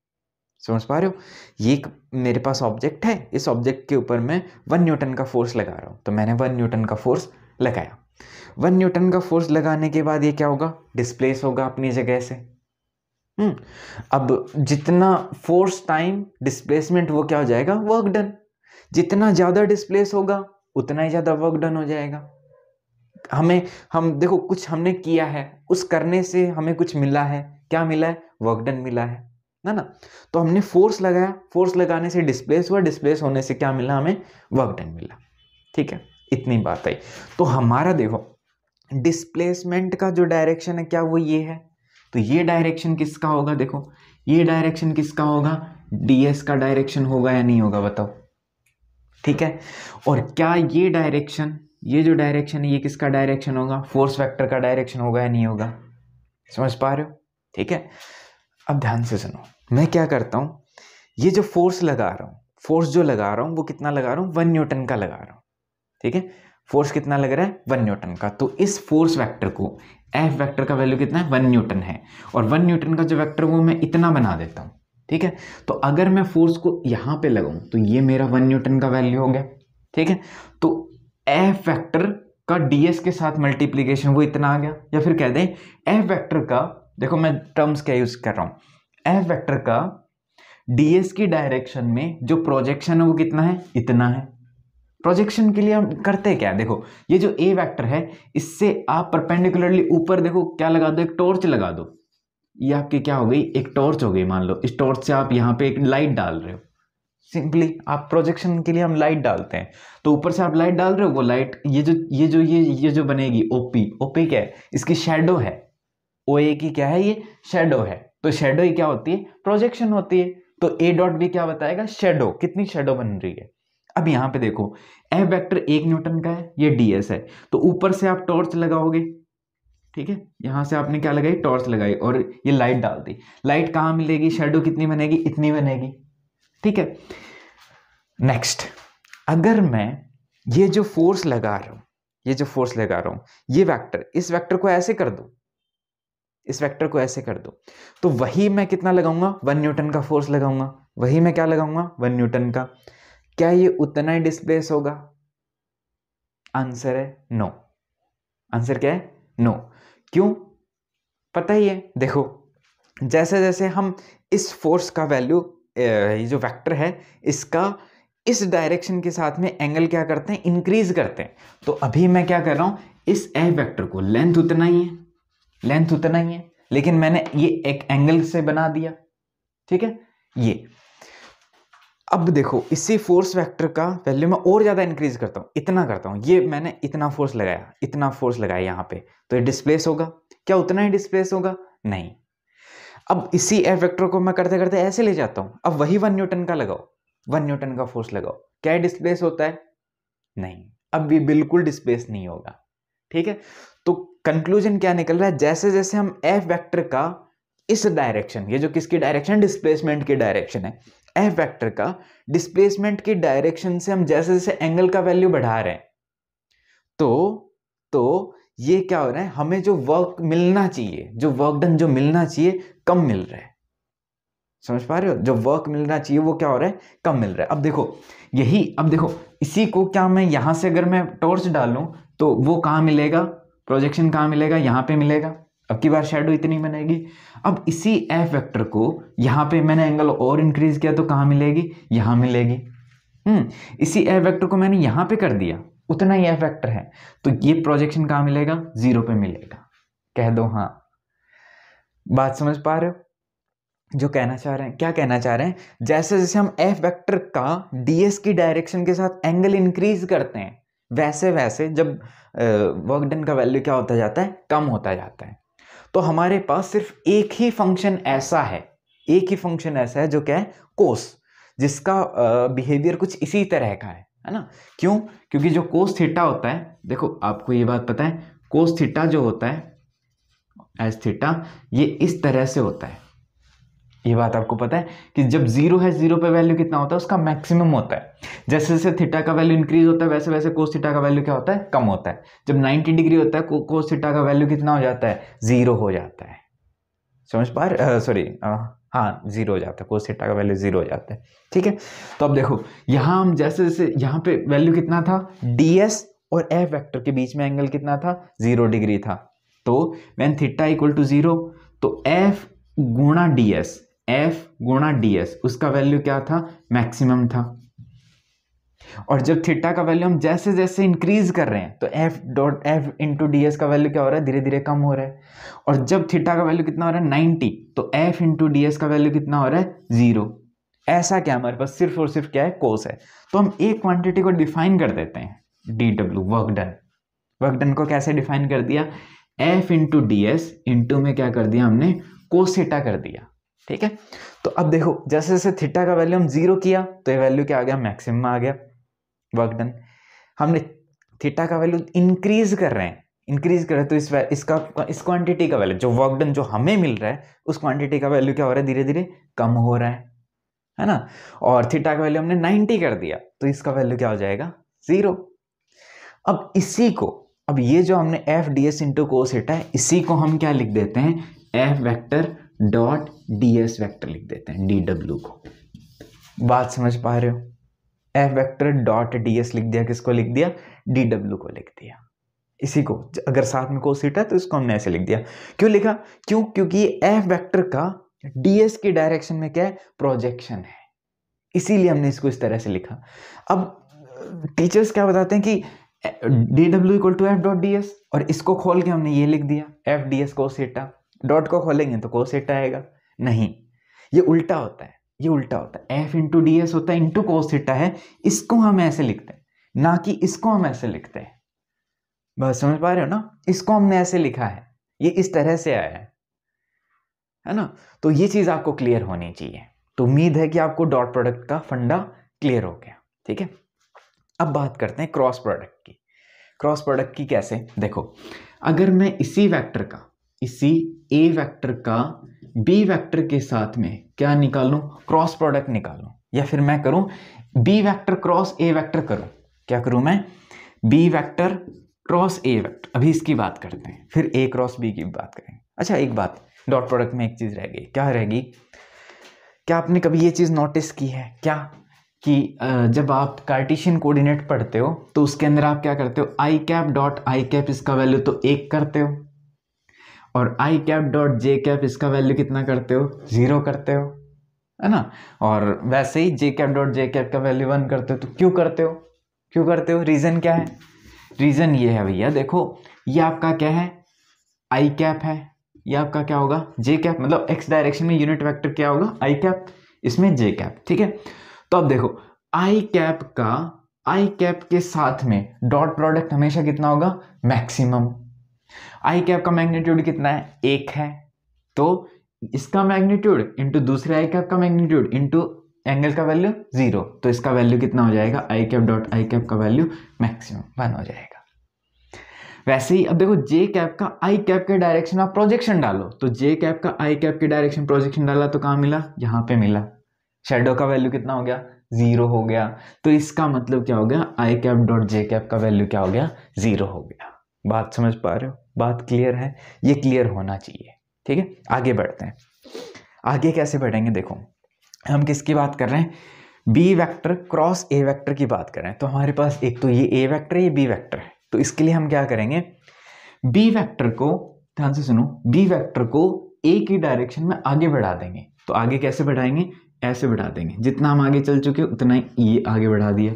समझ पा रहे हो? ये एक मेरे पास ऑब्जेक्ट है, इस ऑब्जेक्ट के ऊपर मैं 1 न्यूटन का फोर्स लगा रहा हूँ। तो मैंने 1 न्यूटन का फोर्स लगाया। 1 न्यूटन का फोर्स लगाने के बाद ये क्या होगा, डिस्प्लेस होगा अपनी जगह से। अब जितना फोर्स टाइम डिस्प्लेसमेंट वो क्या हो जाएगा, वर्क डन। जितना ज़्यादा डिस्प्लेस होगा उतना ही ज़्यादा वर्क डन हो जाएगा। हम देखो कुछ हमने किया है, उस करने से हमें कुछ मिला है, क्या मिला है, वर्क डन मिला है ना। तो हमने फोर्स लगाया, फोर्स लगाने से डिस्प्लेस हुआ, डिस्प्लेस होने से क्या मिला, हमें वर्क डन मिला, ठीक है। इतनी बात है। तो हमारा देखो डिस्प्लेसमेंट का जो डायरेक्शन है क्या वो ये है। तो ये डायरेक्शन किसका होगा, देखो ये डायरेक्शन किसका होगा, ds का डायरेक्शन होगा या नहीं होगा, बताओ, ठीक है। और क्या ये डायरेक्शन, ये जो डायरेक्शन है ये किसका डायरेक्शन होगा, फोर्स वेक्टर का डायरेक्शन होगा या नहीं होगा। समझ पा रहे हो, ठीक है। अब ध्यान से सुनो, मैं क्या करता हूँ, ये जो फोर्स लगा रहा हूँ, फोर्स जो लगा रहा हूँ वो कितना लगा रहा हूँ, 1 न्यूटन का लगा रहा हूँ, ठीक है। फोर्स कितना लग रहा है, 1 न्यूटन का। तो इस फोर्स वेक्टर को एफ वेक्टर का वैल्यू कितना है, 1 न्यूटन है, और 1 न्यूटन का जो वेक्टर वो मैं इतना बना देता हूँ, ठीक है। तो अगर मैं फोर्स को यहाँ पे लगाऊं तो ये मेरा 1 न्यूटन का वैल्यू हो गया, ठीक है। तो एफ वेक्टर का डीएस के साथ मल्टीप्लीकेशन वो इतना आ गया, या फिर कह दें एफ वेक्टर का, देखो मैं टर्म्स क्या यूज कर रहा हूँ, एफ वेक्टर का डीएस की डायरेक्शन में जो प्रोजेक्शन है वो कितना है, इतना है। प्रोजेक्शन के लिए हम करते हैं क्या, देखो ये जो ए वेक्टर है इससे आप परपेंडिकुलरली ऊपर देखो क्या लगा दो, एक टॉर्च लगा दो, ये आपकी क्या हो गई, एक टॉर्च हो गई। मान लो इस टॉर्च से आप यहाँ पे एक लाइट डाल रहे हो, सिंपली आप प्रोजेक्शन के लिए हम लाइट डालते हैं, तो ऊपर से आप लाइट डाल रहे हो, वो लाइट ये जो बनेगी ओपी क्या है, इसकी शेडो है, ओ ए की क्या है, ये शेडो है। तो शेडो ही क्या होती है, प्रोजेक्शन होती है। तो ए डॉट भी क्या बताएगा, शेडो, कितनी शेडो बन रही है। अब यहाँ पे देखो एफ वेक्टर 1 न्यूटन का है, ये डीएस है, तो ऊपर से आप टॉर्च लगाओगे, ठीक है, यहां से आपने क्या लगाई, टॉर्च लगाई, और ये लाइट डाल दी। लाइट कहाँ मिलेगी, शेडो कितनी बनेगी, इतनी बनेगी, ठीक है। नेक्स्ट, अगर मैं ये जो फोर्स लगा रहा हूं, ये वेक्टर, इस वेक्टर को ऐसे कर दूं, इस वेक्टर को ऐसे कर दो, तो वही मैं कितना लगाऊंगा, 1 न्यूटन का फोर्स लगाऊंगा, वही मैं क्या लगाऊंगा, 1 न्यूटन का। क्या ये उतना ही डिस्प्लेस होगा, आंसर है नो। आंसर क्या है, नो। क्यों, पता ही है, देखो जैसे जैसे हम इस फोर्स का वैल्यू, ये जो वेक्टर है इसका इस डायरेक्शन के साथ में एंगल क्या करते हैं, इंक्रीज करते हैं। तो अभी मैं क्या कर रहा हूं, इस एफ वेक्टर को लेंथ उतना ही है, लेकिन मैंने ये एक एंगल से बना दिया, ठीक है। ये अब देखो इसी फोर्स वेक्टर का वैल्यू मैं और ज्यादा इंक्रीज करता हूं, इतना करता हूं, ये मैंने इतना फोर्स लगाया यहां पे, तो ये डिस्प्लेस होगा, क्या उतना ही डिस्प्लेस होगा, नहीं। अब इसी एफ वेक्टर को मैं करते करते ऐसे ले जाता हूं, अब वही 1 न्यूटन का लगाओ, 1 न्यूटन का फोर्स लगाओ, क्या डिस्प्लेस होता है, नहीं, अब भी बिल्कुल डिस्प्लेस नहीं होगा, ठीक है। तो कंक्लूजन क्या निकल रहा है, जैसे जैसे हम एफ वेक्टर का इस डायरेक्शन, ये जो किसकी डायरेक्शन, डिस्प्लेसमेंट की डायरेक्शन है, एफ वेक्टर का डिस्प्लेसमेंट की डायरेक्शन से हम जैसे जैसे एंगल का वैल्यू बढ़ा रहे हैं, तो ये क्या हो रहा है, हमें जो वर्क मिलना चाहिए, जो वर्क डन जो मिलना चाहिए, कम मिल रहा है। समझ पा रहे हो, जो वर्क मिलना चाहिए वो क्या हो रहा है, कम मिल रहा है। अब देखो इसी को क्या मैं यहां से अगर मैं टॉर्च डालूं तो वो कहां मिलेगा, प्रोजेक्शन कहां मिलेगा, यहां पे मिलेगा, अब की बार शेडो इतनी बनेगी। अब इसी एफ वेक्टर को यहां पे मैंने एंगल और इंक्रीज किया तो कहां मिलेगी, यहां मिलेगी। इसी एफ वेक्टर को मैंने यहां पे कर दिया, उतना ही एफ वेक्टर है, तो ये प्रोजेक्शन कहां मिलेगा, 0 पे मिलेगा। कह दो हाँ, बात समझ पा रहे हो, जो कहना चाह रहे हैं, क्या कहना चाह रहे हैं, जैसे जैसे हम एफ वेक्टर का डीएस की डायरेक्शन के साथ एंगल इंक्रीज करते हैं, वैसे वैसे जब वर्क डन का वैल्यू क्या होता जाता है, कम होता जाता है। तो हमारे पास सिर्फ एक ही फंक्शन ऐसा है, जो क्या है, कोस, जिसका बिहेवियर कुछ इसी तरह का है ना। क्यों, क्योंकि जो कोस थीटा होता है, देखो आपको ये बात पता है, कोस थीटा जो होता है एस थीटा, ये इस तरह से होता है, ये बात आपको पता है कि जब 0 है, 0 पे वैल्यू कितना होता है, उसका मैक्सिमम होता है। जैसे जैसे थीटा का वैल्यू इंक्रीज होता है वैसे वैसे कोस थीटा का वैल्यू क्या होता है, कम होता है। जब 90 डिग्री होता है कोस थीटा का वैल्यू कितना हो जाता है, 0 हो जाता है। समझ पा रहे, सॉरी हाँ 0 हो जाता है, कोस थीटा का वैल्यू 0 हो जाता है, ठीक है। तो अब देखो यहाँ हम जैसे जैसे यहाँ पे वैल्यू कितना था, ds और एफ वेक्टर के बीच में एंगल कितना था, 0 डिग्री था। तो व्हेन थीटा इक्वल टू 0, तो f गुणा ds उसका वैल्यू क्या था, मैक्सिमम था। और जब थीटा का वैल्यू हम जैसे जैसे इंक्रीज कर रहे हैं तो f इंटू ds का वैल्यू क्या हो रहा है, धीरे धीरे कम हो रहा है। और जब थीटा का वैल्यू कितना हो रहा है, 90, तो f इंटू ds का वैल्यू कितना हो रहा है, 0। ऐसा क्या हमारे पास सिर्फ और सिर्फ क्या है, कोस है। तो हम एक क्वांटिटी को डिफाइन कर देते हैं, dw वर्क डन को कैसे डिफाइन कर दिया, f इंटू ds इंटू में क्या कर दिया हमने, कोस थीटा कर दिया, ठीक है। तो अब देखो जैसे जैसे थीटा का वैल्यू हम 0 किया तो ये वैल्यू क्या आ गया, मैक्सिमम आ गया, वर्क डन। हमने थीटा का वैल्यू इंक्रीज कर रहे हैं तो इस क्वांटिटी का वैल्यू, जो वर्क डन जो हमें मिल रहा है, उस क्वांटिटी का वैल्यू क्या हो रहा है, धीरे धीरे कम हो रहा है ना। और थीटा का वैल्यू हमने 90 कर दिया तो इसका वैल्यू क्या हो जाएगा, 0। अब इसी को अब ये जो हमने F D S into cos theta है, इसी को हम क्या लिख देते हैं, F vector dot D S vector लिख देते हैं, डी डब्ल्यू को। बात समझ पा रहे हो, F vector dot D S लिख दिया, किसको लिख दिया, डी डब्ल्यू को लिख दिया। इसी को अगर साथ में कोस थीटा तो इसको हमने ऐसे लिख दिया। क्यों लिखा, क्योंकि एफ वेक्टर का डी एस की डायरेक्शन में क्या है, प्रोजेक्शन है, इसीलिए हमने इसको इस तरह से लिखा। अब टीचर्स क्या बताते हैं कि D W equal to F dot D S, और इसको खोल के हमने ये लिख दिया F D S cos theta, dot को खोलेंगे तो कोस थीटा आएगा। नहीं, ये उल्टा होता है, ये उल्टा होता है, एफ इंटू डी एस होता है इंटू कोस थीटा है, इसको हम ऐसे लिखते हैं, ना कि इसको हम ऐसे लिखते हैं। बस समझ पा रहे हो ना, इसको हमने ऐसे लिखा है, ये इस तरह से आया है ना। तो ये चीज आपको क्लियर होनी चाहिए। तो उम्मीद है कि आपको डॉट प्रोडक्ट का फंडा क्लियर हो गया, ठीक है। अब बात करते हैं क्रॉस प्रोडक्ट की। क्रॉस प्रोडक्ट की कैसे, देखो, अगर मैं इसी वेक्टर का, इसी ए वेक्टर का बी वेक्टर के साथ में क्या निकालूं, क्रॉस प्रोडक्ट निकालूं, या फिर मैं करूं B vector cross A vector करूं, क्या करूं मैं, B vector cross A vector, अभी इसकी बात करते हैं, फिर ए क्रॉस बी की बात करेंगे। अच्छा एक बात, डॉट प्रोडक्ट में एक चीज रह गई, क्या रहेगी, क्या आपने कभी ये चीज नोटिस की है क्या, कि जब आप कार्टेशियन कोऑर्डिनेट पढ़ते हो तो उसके अंदर आप क्या करते हो, आई कैप डॉट आई कैप इसका वैल्यू तो 1 करते हो, और आई कैप डॉट जे कैप इसका वैल्यू कितना करते हो, 0 करते हो, है ना। और वैसे ही जे कैप डॉट जे कैप का वैल्यू 1 करते हो। तो क्यों करते हो, क्यों करते हो, रीजन क्या है, रीजन ये है भैया, देखो ये आपका क्या है, आई कैप है, ये आपका क्या होगा, जे कैप, मतलब एक्स डायरेक्शन में यूनिट वेक्टर क्या होगा, आई कैप, इसमें जे कैप, ठीक है। तो अब देखो आई कैप के साथ में डॉट प्रोडक्ट हमेशा कितना होगा, मैक्सिमम। आई कैप का मैग्नीट्यूड कितना है, 1 है, तो इसका मैग्नीट्यूड इंटू दूसरे आई कैप का मैग्नीट्यूड इंटू एंगल का वैल्यू 0, तो इसका वैल्यू कितना हो जाएगा, आई कैप डॉट आई कैप का वैल्यू मैक्सिमम 1 हो जाएगा। वैसे ही अब देखो जे कैप का आई कैप के डायरेक्शन आप प्रोजेक्शन डालो, तो जे कैप का आई कैप के डायरेक्शन प्रोजेक्शन डाला तो कहाँ मिला, यहाँ पे मिला, शेडो का वैल्यू कितना हो गया, 0 हो गया। तो इसका मतलब क्या हो गया, आई कैप डॉट जे कैप का वैल्यू क्या हो गया, 0 हो गया। बात समझ पा रहे हो, बात क्लियर है, ये क्लियर होना चाहिए, ठीक है। आगे बढ़ते हैं, आगे कैसे बढ़ेंगे, देखो हम किसकी बात कर रहे हैं, B vector cross A vector की बात कर रहे हैं। तो हमारे पास एक तो ये ए वेक्टर है, ये बी वेक्टर है, तो इसके लिए हम क्या करेंगे, बी वेक्टर को, ध्यान से सुनो, बी वेक्टर को ए की डायरेक्शन में आगे बढ़ा देंगे। तो आगे कैसे बढ़ाएंगे, ऐसे बढ़ा देंगे, जितना हम आगे चल चुके उतना ही ये आगे बढ़ा दिया।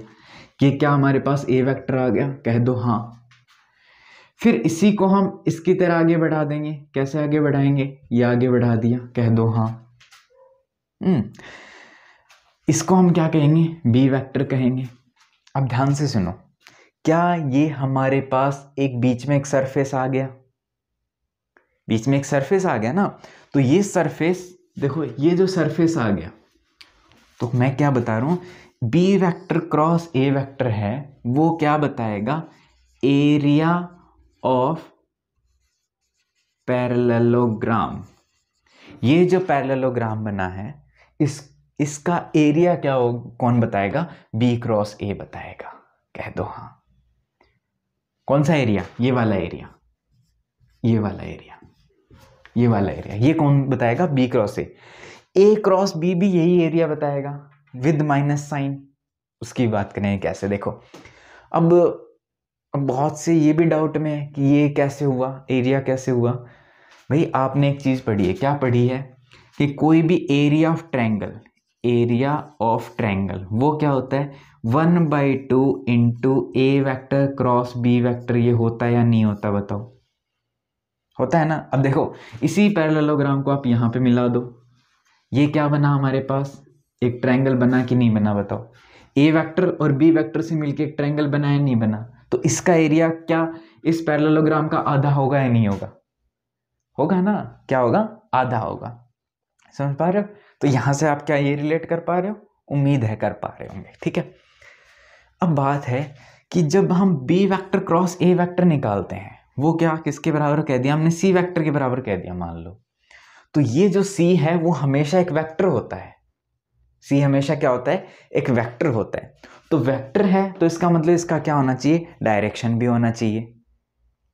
ये क्या हमारे पास ए वेक्टर आ गया, कह दो हाँ। फिर इसी को हम इसकी तरह आगे बढ़ा देंगे, कैसे आगे बढ़ाएंगे, ये आगे बढ़ा दिया, कह दो हाँ। इसको हम क्या कहेंगे, बी वेक्टर कहेंगे। अब ध्यान से सुनो, क्या ये हमारे पास एक बीच में एक सरफेस आ गया, बीच में एक सरफेस आ गया ना। तो ये सरफेस देखो, ये जो सरफेस आ गया, तो मैं क्या बता रहा हूं, B vector cross A vector है, वो क्या बताएगा, एरिया ऑफ पैरेललोग्राम। ये जो पैरेललोग्राम बना है, इसका एरिया क्या हो, कौन बताएगा, बी क्रॉस ए बताएगा, कह दो हाँ। कौन सा एरिया, ये वाला एरिया, ये वाला एरिया, ये वाला एरिया, ये कौन बताएगा, B cross A cross B भी यही एरिया बताएगा विद माइनस साइन। उसकी बात करें कैसे, देखो अब बहुत से ये भी डाउट में है कि ये कैसे हुआ, एरिया कैसे हुआ। भाई आपने एक चीज पढ़ी है, क्या पढ़ी है, कि कोई भी area of triangle, area of triangle वो क्या होता है, 1/2 इंटू ए वेक्टर क्रॉस बी वेक्टर। ये होता है या नहीं होता, बताओ, होता है ना। अब देखो इसी पैरेललोग्राम को आप यहाँ पे मिला दो, ये क्या बना हमारे पास, एक ट्रायंगल बना कि नहीं बना, बताओ। ए वेक्टर और बी वेक्टर से मिलके एक ट्रायंगल बना या नहीं बना। तो इसका एरिया क्या इस पैरेललोग्राम का आधा होगा या नहीं होगा, होगा ना, क्या होगा, आधा होगा। समझ पा रहे हो। तो यहां से आप क्या ये रिलेट कर पा रहे हो, उम्मीद है कर पा रहे होंगे, ठीक है। अब बात है कि जब हम B vector cross A vector निकालते हैं, वो क्या किसके बराबर कह दिया हमने, सी वेक्टर के बराबर कह दिया मान लो। तो ये जो सी है वो हमेशा एक वेक्टर होता है, सी हमेशा क्या होता है, एक वेक्टर होता है। तो वेक्टर है तो इसका मतलब इसका क्या होना चाहिए, डायरेक्शन भी होना चाहिए,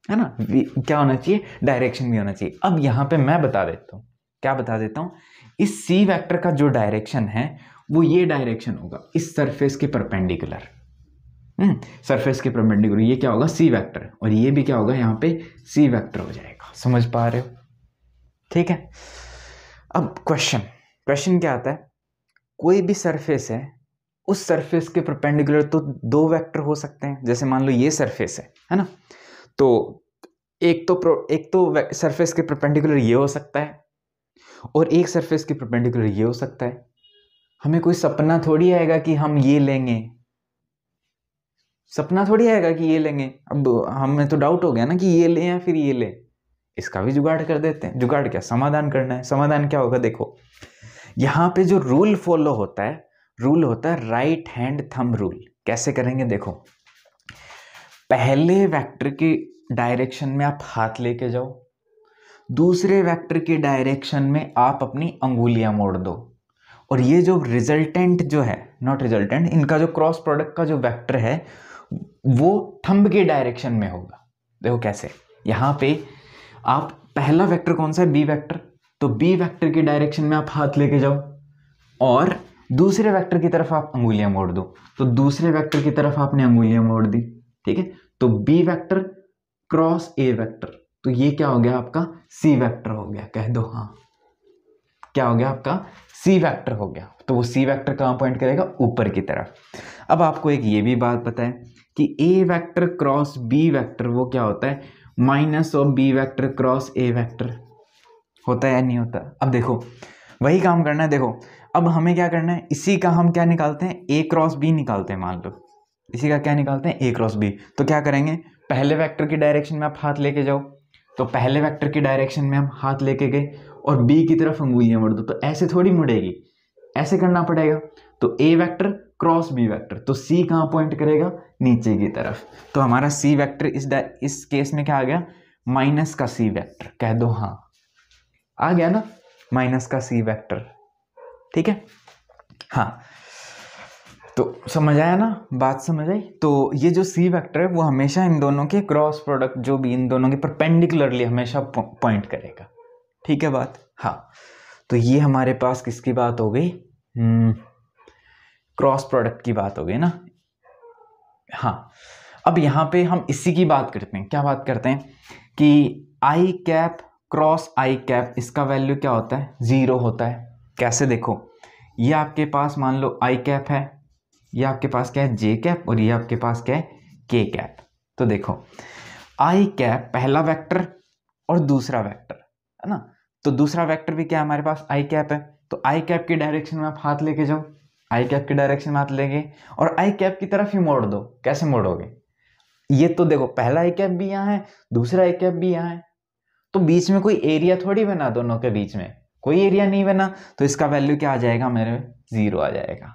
है ना, क्या होना चाहिए, डायरेक्शन भी होना चाहिए। अब यहाँ पे मैं बता देता हूँ, क्या बता देता हूँ, इस सी वेक्टर का जो डायरेक्शन है वो ये डायरेक्शन होगा इस सरफेस के परपेंडिकुलर, सरफेस के परपेंडिकुलर, ये क्या होगा, सी वेक्टर, और ये भी क्या होगा यहाँ पे सी वेक्टर हो जाएगा। समझ पा रहे हो? ठीक है। अब क्वेश्चन क्या आता है, कोई भी सरफेस है, उस सरफेस के परपेंडिकुलर तो दो वेक्टर हो सकते हैं। जैसे मान लो ये सरफेस है ना, तो एक तो सरफेस के परपेंडिकुलर ये हो सकता है और एक सरफेस के परपेंडिकुलर ये हो सकता है। हमें कोई सपना थोड़ी आएगा कि हम ये लेंगे, सपना थोड़ी आएगा कि ये लेंगे। अब हमें तो डाउट हो गया ना कि ये ले या फिर ये ले, इसका भी जुगाड़ कर देते हैं। जुगाड़ क्या, समाधान करना है। समाधान क्या होगा, देखो यहाँ पे जो रूल फॉलो होता है, रूल होता है राइट हैंड थंब रूल। कैसे करेंगे, देखो पहले वेक्टर की डायरेक्शन में आप हाथ लेके जाओ, दूसरे वेक्टर की डायरेक्शन में आप अपनी अंगुलियां मोड़ दो, और ये जो रिजल्टेंट जो है, नॉट रिजल्टेंट, इनका जो क्रॉस प्रोडक्ट का जो वेक्टर है वो थंब के डायरेक्शन में होगा। देखो कैसे, यहाँ पे आप पहला वेक्टर कौन सा है, बी वेक्टर, तो बी वेक्टर की डायरेक्शन में आप हाथ लेके जाओ और दूसरे वेक्टर की तरफ आप अंगुलियां मोड़ दो, तो दूसरे वेक्टर की तरफ आपने अंगुलियां मोड़ दी। ठीक है, तो B vector cross A vector, तो ये क्या हो गया आपका, सी वेक्टर हो गया। कह दो हाँ, क्या हो गया आपका, सी वेक्टर हो गया। तो वो सी वेक्टर कहाँ पॉइंट करेगा, ऊपर की तरफ। अब आपको एक ये भी बात पता है कि A vector cross B vector वो क्या होता है, minus of B vector cross A vector होता है या नहीं होता। अब देखो वही काम करना है। देखो अब हमें क्या करना है, इसी का हम क्या निकालते हैं, ए क्रॉस बी निकालते हैं। मान लो इसी का क्या निकालते हैं, ए क्रॉस बी। तो क्या करेंगे, पहले वेक्टर की डायरेक्शन में आप हाथ लेके जाओ, तो पहले वेक्टर की डायरेक्शन में हम हाथ लेके गए और बी की तरफ अंगुलियां मोड़ दो, तो ऐसे थोड़ी मुड़ेगी, ऐसे करना पड़ेगा। तो ए वेक्टर क्रॉस बी वेक्टर, तो सी कहाँ पॉइंट करेगा, नीचे की तरफ। तो हमारा सी वेक्टर इस केस में क्या आ गया, माइनस का सी वेक्टर। कह दो हाँ, आ गया ना माइनस का सी वेक्टर। ठीक है, हाँ तो समझ आया ना, बात समझ आई। तो ये जो सी वेक्टर है वो हमेशा इन दोनों के क्रॉस प्रोडक्ट, जो भी इन दोनों के परपेंडिकुलरली हमेशा पॉइंट करेगा। ठीक है बात, हाँ। तो ये हमारे पास किसकी बात हो गई, क्रॉस प्रोडक्ट की बात हो गई ना। हाँ, अब यहाँ पे हम इसी की बात करते हैं। क्या बात करते हैं कि आई कैप क्रॉस आई कैप, इसका वैल्यू क्या होता है, 0 होता है। कैसे, देखो ये आपके पास मान लो आई कैप है, ये आपके पास क्या है, जे कैप, और ये आपके पास क्या है, के कैप। तो देखो आई कैप पहला वेक्टर और दूसरा वेक्टर है ना, तो दूसरा वेक्टर भी क्या है हमारे पास, आई कैप है। तो आई कैप की डायरेक्शन में आप हाथ लेके जाओ, आई कैप की डायरेक्शन में हाथ लेके और आई कैप की तरफ ही मोड़ दो। कैसे मोड़ोगे, ये तो देखो पहला आई कैप भी यहाँ है, दूसरा आई कैप भी यहाँ है, तो बीच में कोई एरिया थोड़ी बना, दोनों के बीच में कोई एरिया नहीं बना, तो इसका वैल्यू क्या आ जाएगा मेरे, 0 आ जाएगा।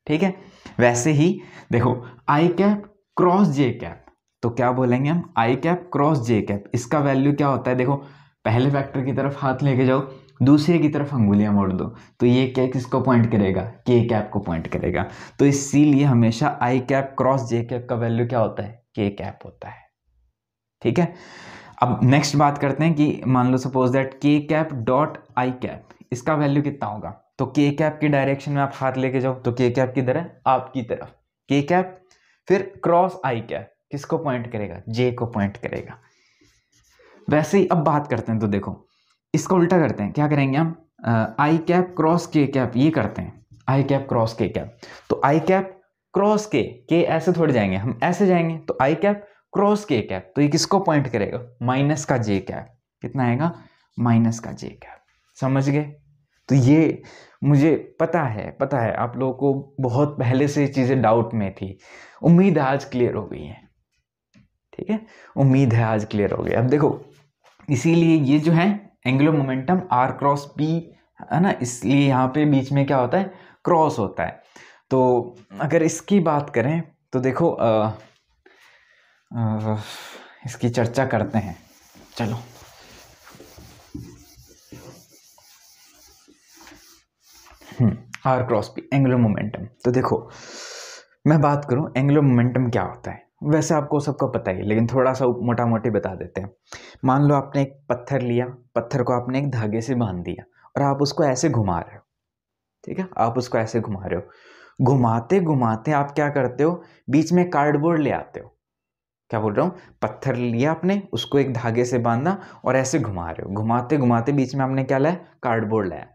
ठीक है, वैसे ही देखो आई कैप क्रॉस जे कैप, तो क्या बोलेंगे हम, आई कैप क्रॉस जे कैप, इसका वैल्यू क्या होता है, देखो पहले वेक्टर की तरफ हाथ लेके जाओ, दूसरे की तरफ अंगुलियां मोड़ दो, तो ये क्या किसको पॉइंट करेगा, के कैप को पॉइंट करेगा। तो इसीलिए हमेशा आई कैप क्रॉस जे कैप का वैल्यू क्या होता है, के कैप होता है। ठीक है, अब नेक्स्ट बात करते हैं कि मान लो सपोज दैट के कैप डॉट आई कैप, इसका वैल्यू कितना होगा। तो के कैप की डायरेक्शन में आप हाथ लेके जाओ, तो के कैप किधर है, आपकी तरफ, के कैप, फिर क्रॉस आई कैप किसको पॉइंट करेगा, जे को पॉइंट करेगा। वैसे ही अब बात करते हैं, तो देखो इसका उल्टा करते हैं। क्या करेंगे हम, आई कैप क्रॉस के कैप, ये करते हैं आई कैप क्रॉस के कैप। तो आई कैप क्रॉस के ऐसे थोड़े जाएंगे, हम ऐसे जाएंगे, तो आई कैप क्रॉस के कैप, तो ये किसको पॉइंट करेगा, माइनस का जे कैप। कितना आएगा, माइनस का जे कैप। समझ गए। तो ये मुझे पता है आप लोगों को बहुत पहले से चीज़ें डाउट में थी, उम्मीद है आज क्लियर हो गई है। ठीक है, उम्मीद है आज क्लियर हो गई। अब देखो इसीलिए ये जो है angular momentum R cross P है ना, इसलिए यहाँ पे बीच में क्या होता है, क्रॉस होता है। तो अगर इसकी बात करें तो देखो इसकी चर्चा करते हैं, चलो। R cross P angular momentum, तो देखो मैं बात करूं एंगुलर मोमेंटम क्या होता है। वैसे आपको सबको पता ही, लेकिन थोड़ा सा मोटा मोटी बता देते हैं। मान लो आपने एक पत्थर लिया, पत्थर को आपने एक धागे से बांध दिया और आप उसको ऐसे घुमा रहे हो, ठीक है, आप उसको ऐसे घुमा रहे हो, घुमाते घुमाते आप क्या करते हो, बीच में कार्डबोर्ड ले आते हो। क्या बोल रहा हूँ, पत्थर लिया आपने, उसको एक धागे से बांधा और ऐसे घुमा रहे हो, घुमाते घुमाते बीच में आपने क्या लाया, कार्डबोर्ड लाया।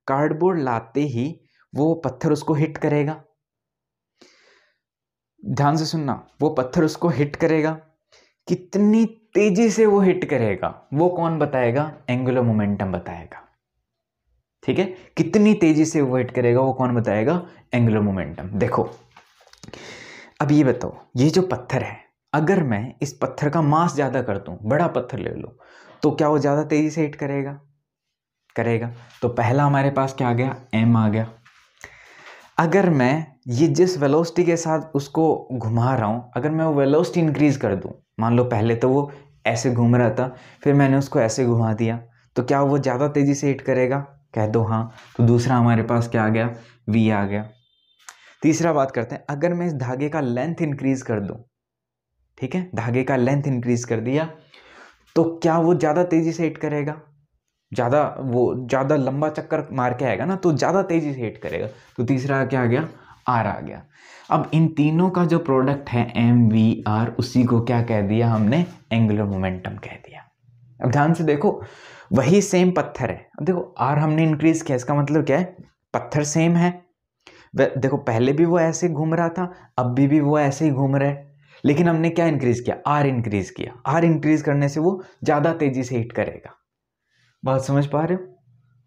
कार्डबोर्ड लाते ही वो पत्थर उसको हिट करेगा, ध्यान से सुनना, वो पत्थर उसको हिट करेगा। कितनी तेजी से वो हिट करेगा वो कौन बताएगा, एंगुलर मोमेंटम बताएगा। ठीक है, कितनी तेजी से वो हिट करेगा वो कौन बताएगा, एंगुलर मोमेंटम। देखो अब ये बताओ, ये जो पत्थर है, अगर मैं इस पत्थर का मास ज्यादा कर दूं, बड़ा पत्थर ले लो, तो क्या वो ज्यादा तेजी से हिट करेगा, करेगा। तो पहला हमारे पास क्या आ गया, m आ गया। अगर मैं ये जिस वेलोसिटी के साथ उसको घुमा रहा हूं, अगर मैं वो वेलोसिटी इंक्रीज कर दूं, मान लो पहले तो वो ऐसे घूम रहा था, फिर मैंने उसको ऐसे घुमा दिया, तो क्या वो ज़्यादा तेज़ी से हिट करेगा, कह दो हाँ। तो दूसरा हमारे पास क्या आ गया, v आ गया। तीसरा बात करते हैं, अगर मैं इस धागे का लेंथ इंक्रीज कर दूं, ठीक है, धागे का लेंथ इंक्रीज कर दिया, तो क्या वो ज़्यादा तेज़ी से हिट करेगा, ज़्यादा लंबा चक्कर मार के आएगा ना, तो ज़्यादा तेज़ी से हिट करेगा। तो तीसरा क्या आ गया, r आ गया। अब इन तीनों का जो प्रोडक्ट है mvr, उसी को क्या कह दिया हमने, एंगुलर मोमेंटम कह दिया। अब ध्यान से देखो, वही सेम पत्थर है, अब देखो r हमने इंक्रीज किया, इसका मतलब क्या है, पत्थर सेम है। देखो पहले भी वो ऐसे घूम रहा था, अब भी वो ऐसे ही घूम रहा है, लेकिन हमने क्या इंक्रीज किया, r इंक्रीज किया। r इंक्रीज करने से वो ज़्यादा तेजी से हिट करेगा। बात समझ पा रहे हो,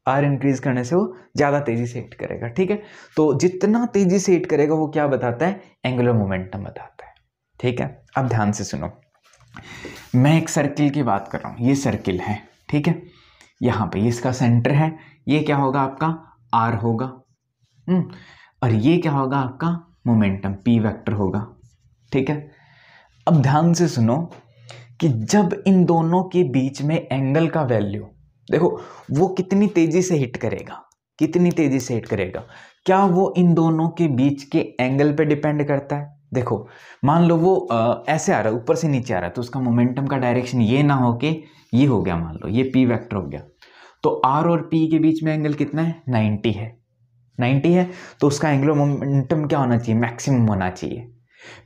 आर इंक्रीज करने से वो ज़्यादा तेजी से हिट करेगा। ठीक है, तो जितना तेजी से हिट करेगा वो क्या बताता है, एंगुलर मोमेंटम बताता है। ठीक है, अब ध्यान से सुनो, मैं एक सर्किल की बात कर रहा हूँ, ये सर्किल है, ठीक है, यहाँ पे इसका सेंटर है, ये क्या होगा आपका, आर होगा, और ये क्या होगा आपका मोमेंटम, पी वेक्टर होगा। ठीक है, अब ध्यान से सुनो कि जब इन दोनों के बीच में एंगल का वैल्यू, देखो वो कितनी तेजी से हिट करेगा, कितनी तेजी से हिट करेगा, क्या वो इन दोनों के बीच के एंगल पे डिपेंड करता है। देखो मान लो वो ऐसे आ रहा है, ऊपर से नीचे आ रहा है, तो उसका मोमेंटम का डायरेक्शन ये ना हो के ये हो गया, मान लो ये पी वेक्टर हो गया, तो आर और पी के बीच में एंगल कितना है, 90 है, 90 है, तो उसका एंगुलर मोमेंटम क्या होना चाहिए, मैक्सिमम होना चाहिए।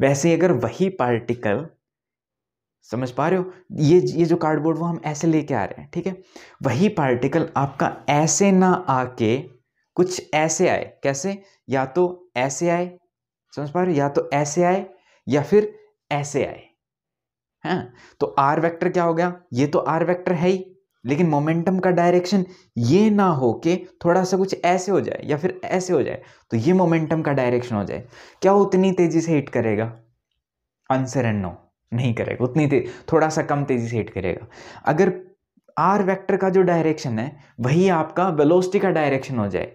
वैसे अगर वही पार्टिकल, समझ पा रहे हो, ये जो कार्डबोर्ड वो हम ऐसे लेके आ रहे हैं, ठीक है, वही पार्टिकल आपका ऐसे ना आके कुछ ऐसे आए, कैसे, या तो ऐसे आए, समझ पा रहे हो, या तो ऐसे आए या फिर ऐसे आए, हैं, तो आर वेक्टर क्या हो गया, ये तो आर वेक्टर है ही, लेकिन मोमेंटम का डायरेक्शन ये ना हो के थोड़ा सा कुछ ऐसे हो जाए या फिर ऐसे हो जाए, तो ये मोमेंटम का डायरेक्शन हो जाए, क्या उतनी तेजी से हिट करेगा, आंसर है नो, नहीं करेगा उतनी तेज, थोड़ा सा कम तेजी से हिट करेगा। अगर आर वेक्टर का जो डायरेक्शन है वही आपका वेलोसिटी का डायरेक्शन हो जाए,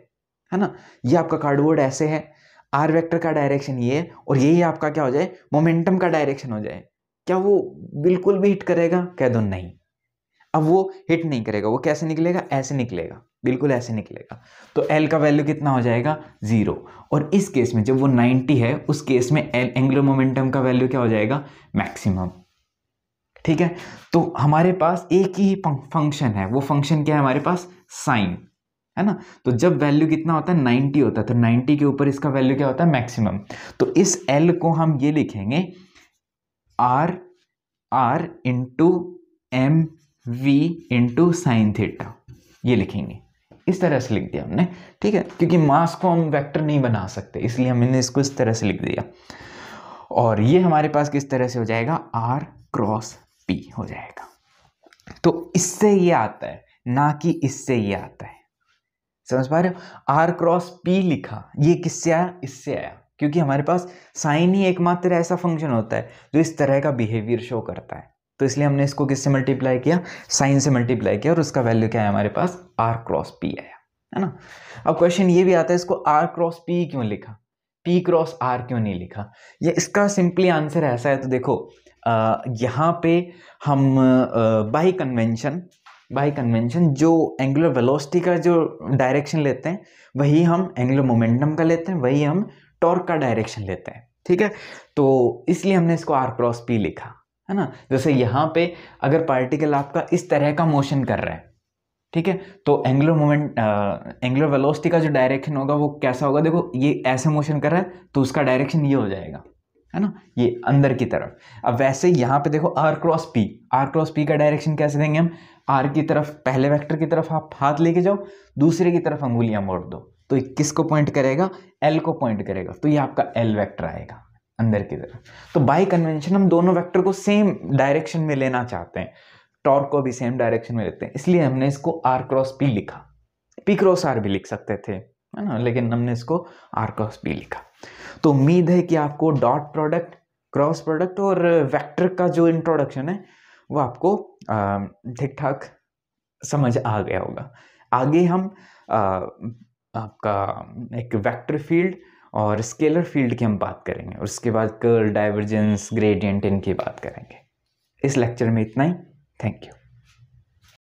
है ना, ये आपका कार्डबोर्ड ऐसे है, आर वेक्टर का डायरेक्शन ये है, और यही आपका क्या हो जाए, मोमेंटम का डायरेक्शन हो जाए, क्या वो बिल्कुल भी हिट करेगा, कह दो नहीं। अब वो हिट नहीं करेगा, वो कैसे निकलेगा, ऐसे निकलेगा, बिल्कुल ऐसे निकलेगा, तो L का वैल्यू कितना हो जाएगा, 0। और इस केस में जब वो 90 है, उस केस में एंगुलर मोमेंटम का वैल्यू क्या हो जाएगा, मैक्सिमम। ठीक है, तो हमारे पास एक ही फंक्शन है, वो फंक्शन क्या है हमारे पास, साइन, है ना, तो जब वैल्यू कितना होता है, 90 होता है, तो 90 के ऊपर इसका वैल्यू क्या होता है, मैक्सिमम। तो इस L को हम ये लिखेंगे R into M v into sine theta, ये लिखेंगे, इस तरह से लिख दिया हमने। ठीक है, क्योंकि मास को हम वेक्टर नहीं बना सकते, इसलिए हमने इसको इस तरह से लिख दिया, और ये हमारे पास किस तरह से हो जाएगा, r क्रॉस p हो जाएगा। तो इससे ये आता है, ना कि इससे ये आता है, समझ पा रहे हो, r क्रॉस p लिखा, ये किससे आया, इससे आया, क्योंकि हमारे पास साइन ही एकमात्र ऐसा फंक्शन होता है जो इस तरह का बिहेवियर शो करता है, तो इसलिए हमने इसको किससे मल्टीप्लाई किया, साइन से मल्टीप्लाई किया, और उसका वैल्यू क्या है हमारे पास, r क्रॉस p आया, है ना। अब क्वेश्चन ये भी आता है, इसको r क्रॉस p क्यों लिखा, p क्रॉस r क्यों नहीं लिखा, ये इसका सिंपली आंसर ऐसा है। तो देखो यहाँ पे हम बाई कन्वेंशन जो एंगुलर वेलोसिटी का जो डायरेक्शन लेते हैं वही हम एंगुलर मोमेंटम का लेते हैं, वही हम टॉर्क का डायरेक्शन लेते हैं। ठीक है, तो इसलिए हमने इसको r क्रॉस p लिखा, है ना। जैसे यहाँ पे अगर पार्टिकल आपका इस तरह का मोशन कर रहा है, ठीक है, तो एंगुलर मोमेंट एंगुलर वेलोसिटी का जो डायरेक्शन होगा वो कैसा होगा, देखो ये ऐसे मोशन कर रहा है तो उसका डायरेक्शन ये हो जाएगा, है ना, ये अंदर की तरफ। अब वैसे यहाँ पे देखो r क्रॉस p का डायरेक्शन कैसे देंगे हम, r की तरफ, पहले वेक्टर की तरफ आप हाथ लेके जाओ, दूसरे की तरफ अंगुलियां मोड़ दो, तो ये किसको पॉइंट करेगा, l को पॉइंट करेगा, तो ये आपका l वेक्टर आएगा अंदर की तरफ। तो बाय कन्वेंशन हम दोनों वेक्टर को सेम डायरेक्शन में लेना चाहते हैं, टॉर्क को भी सेम डायरेक्शन में लेते हैं, इसलिए हमने इसको r क्रॉस p लिखा। p क्रॉस r भी लिख सकते थे, है ना, लेकिन हमने इसको r क्रॉस p लिखा। तो उम्मीद है कि आपको डॉट प्रोडक्ट, क्रॉस प्रोडक्ट और वेक्टर का जो इंट्रोडक्शन है वो आपको ठीक ठाक समझ आ गया होगा। आगे हम आपका एक वेक्टर फील्ड और स्केलर फील्ड की हम बात करेंगे, और उसके बाद कर्ल, डाइवर्जेंस, ग्रेडियंट, इनकी बात करेंगे। इस लेक्चर में इतना ही। Thank you.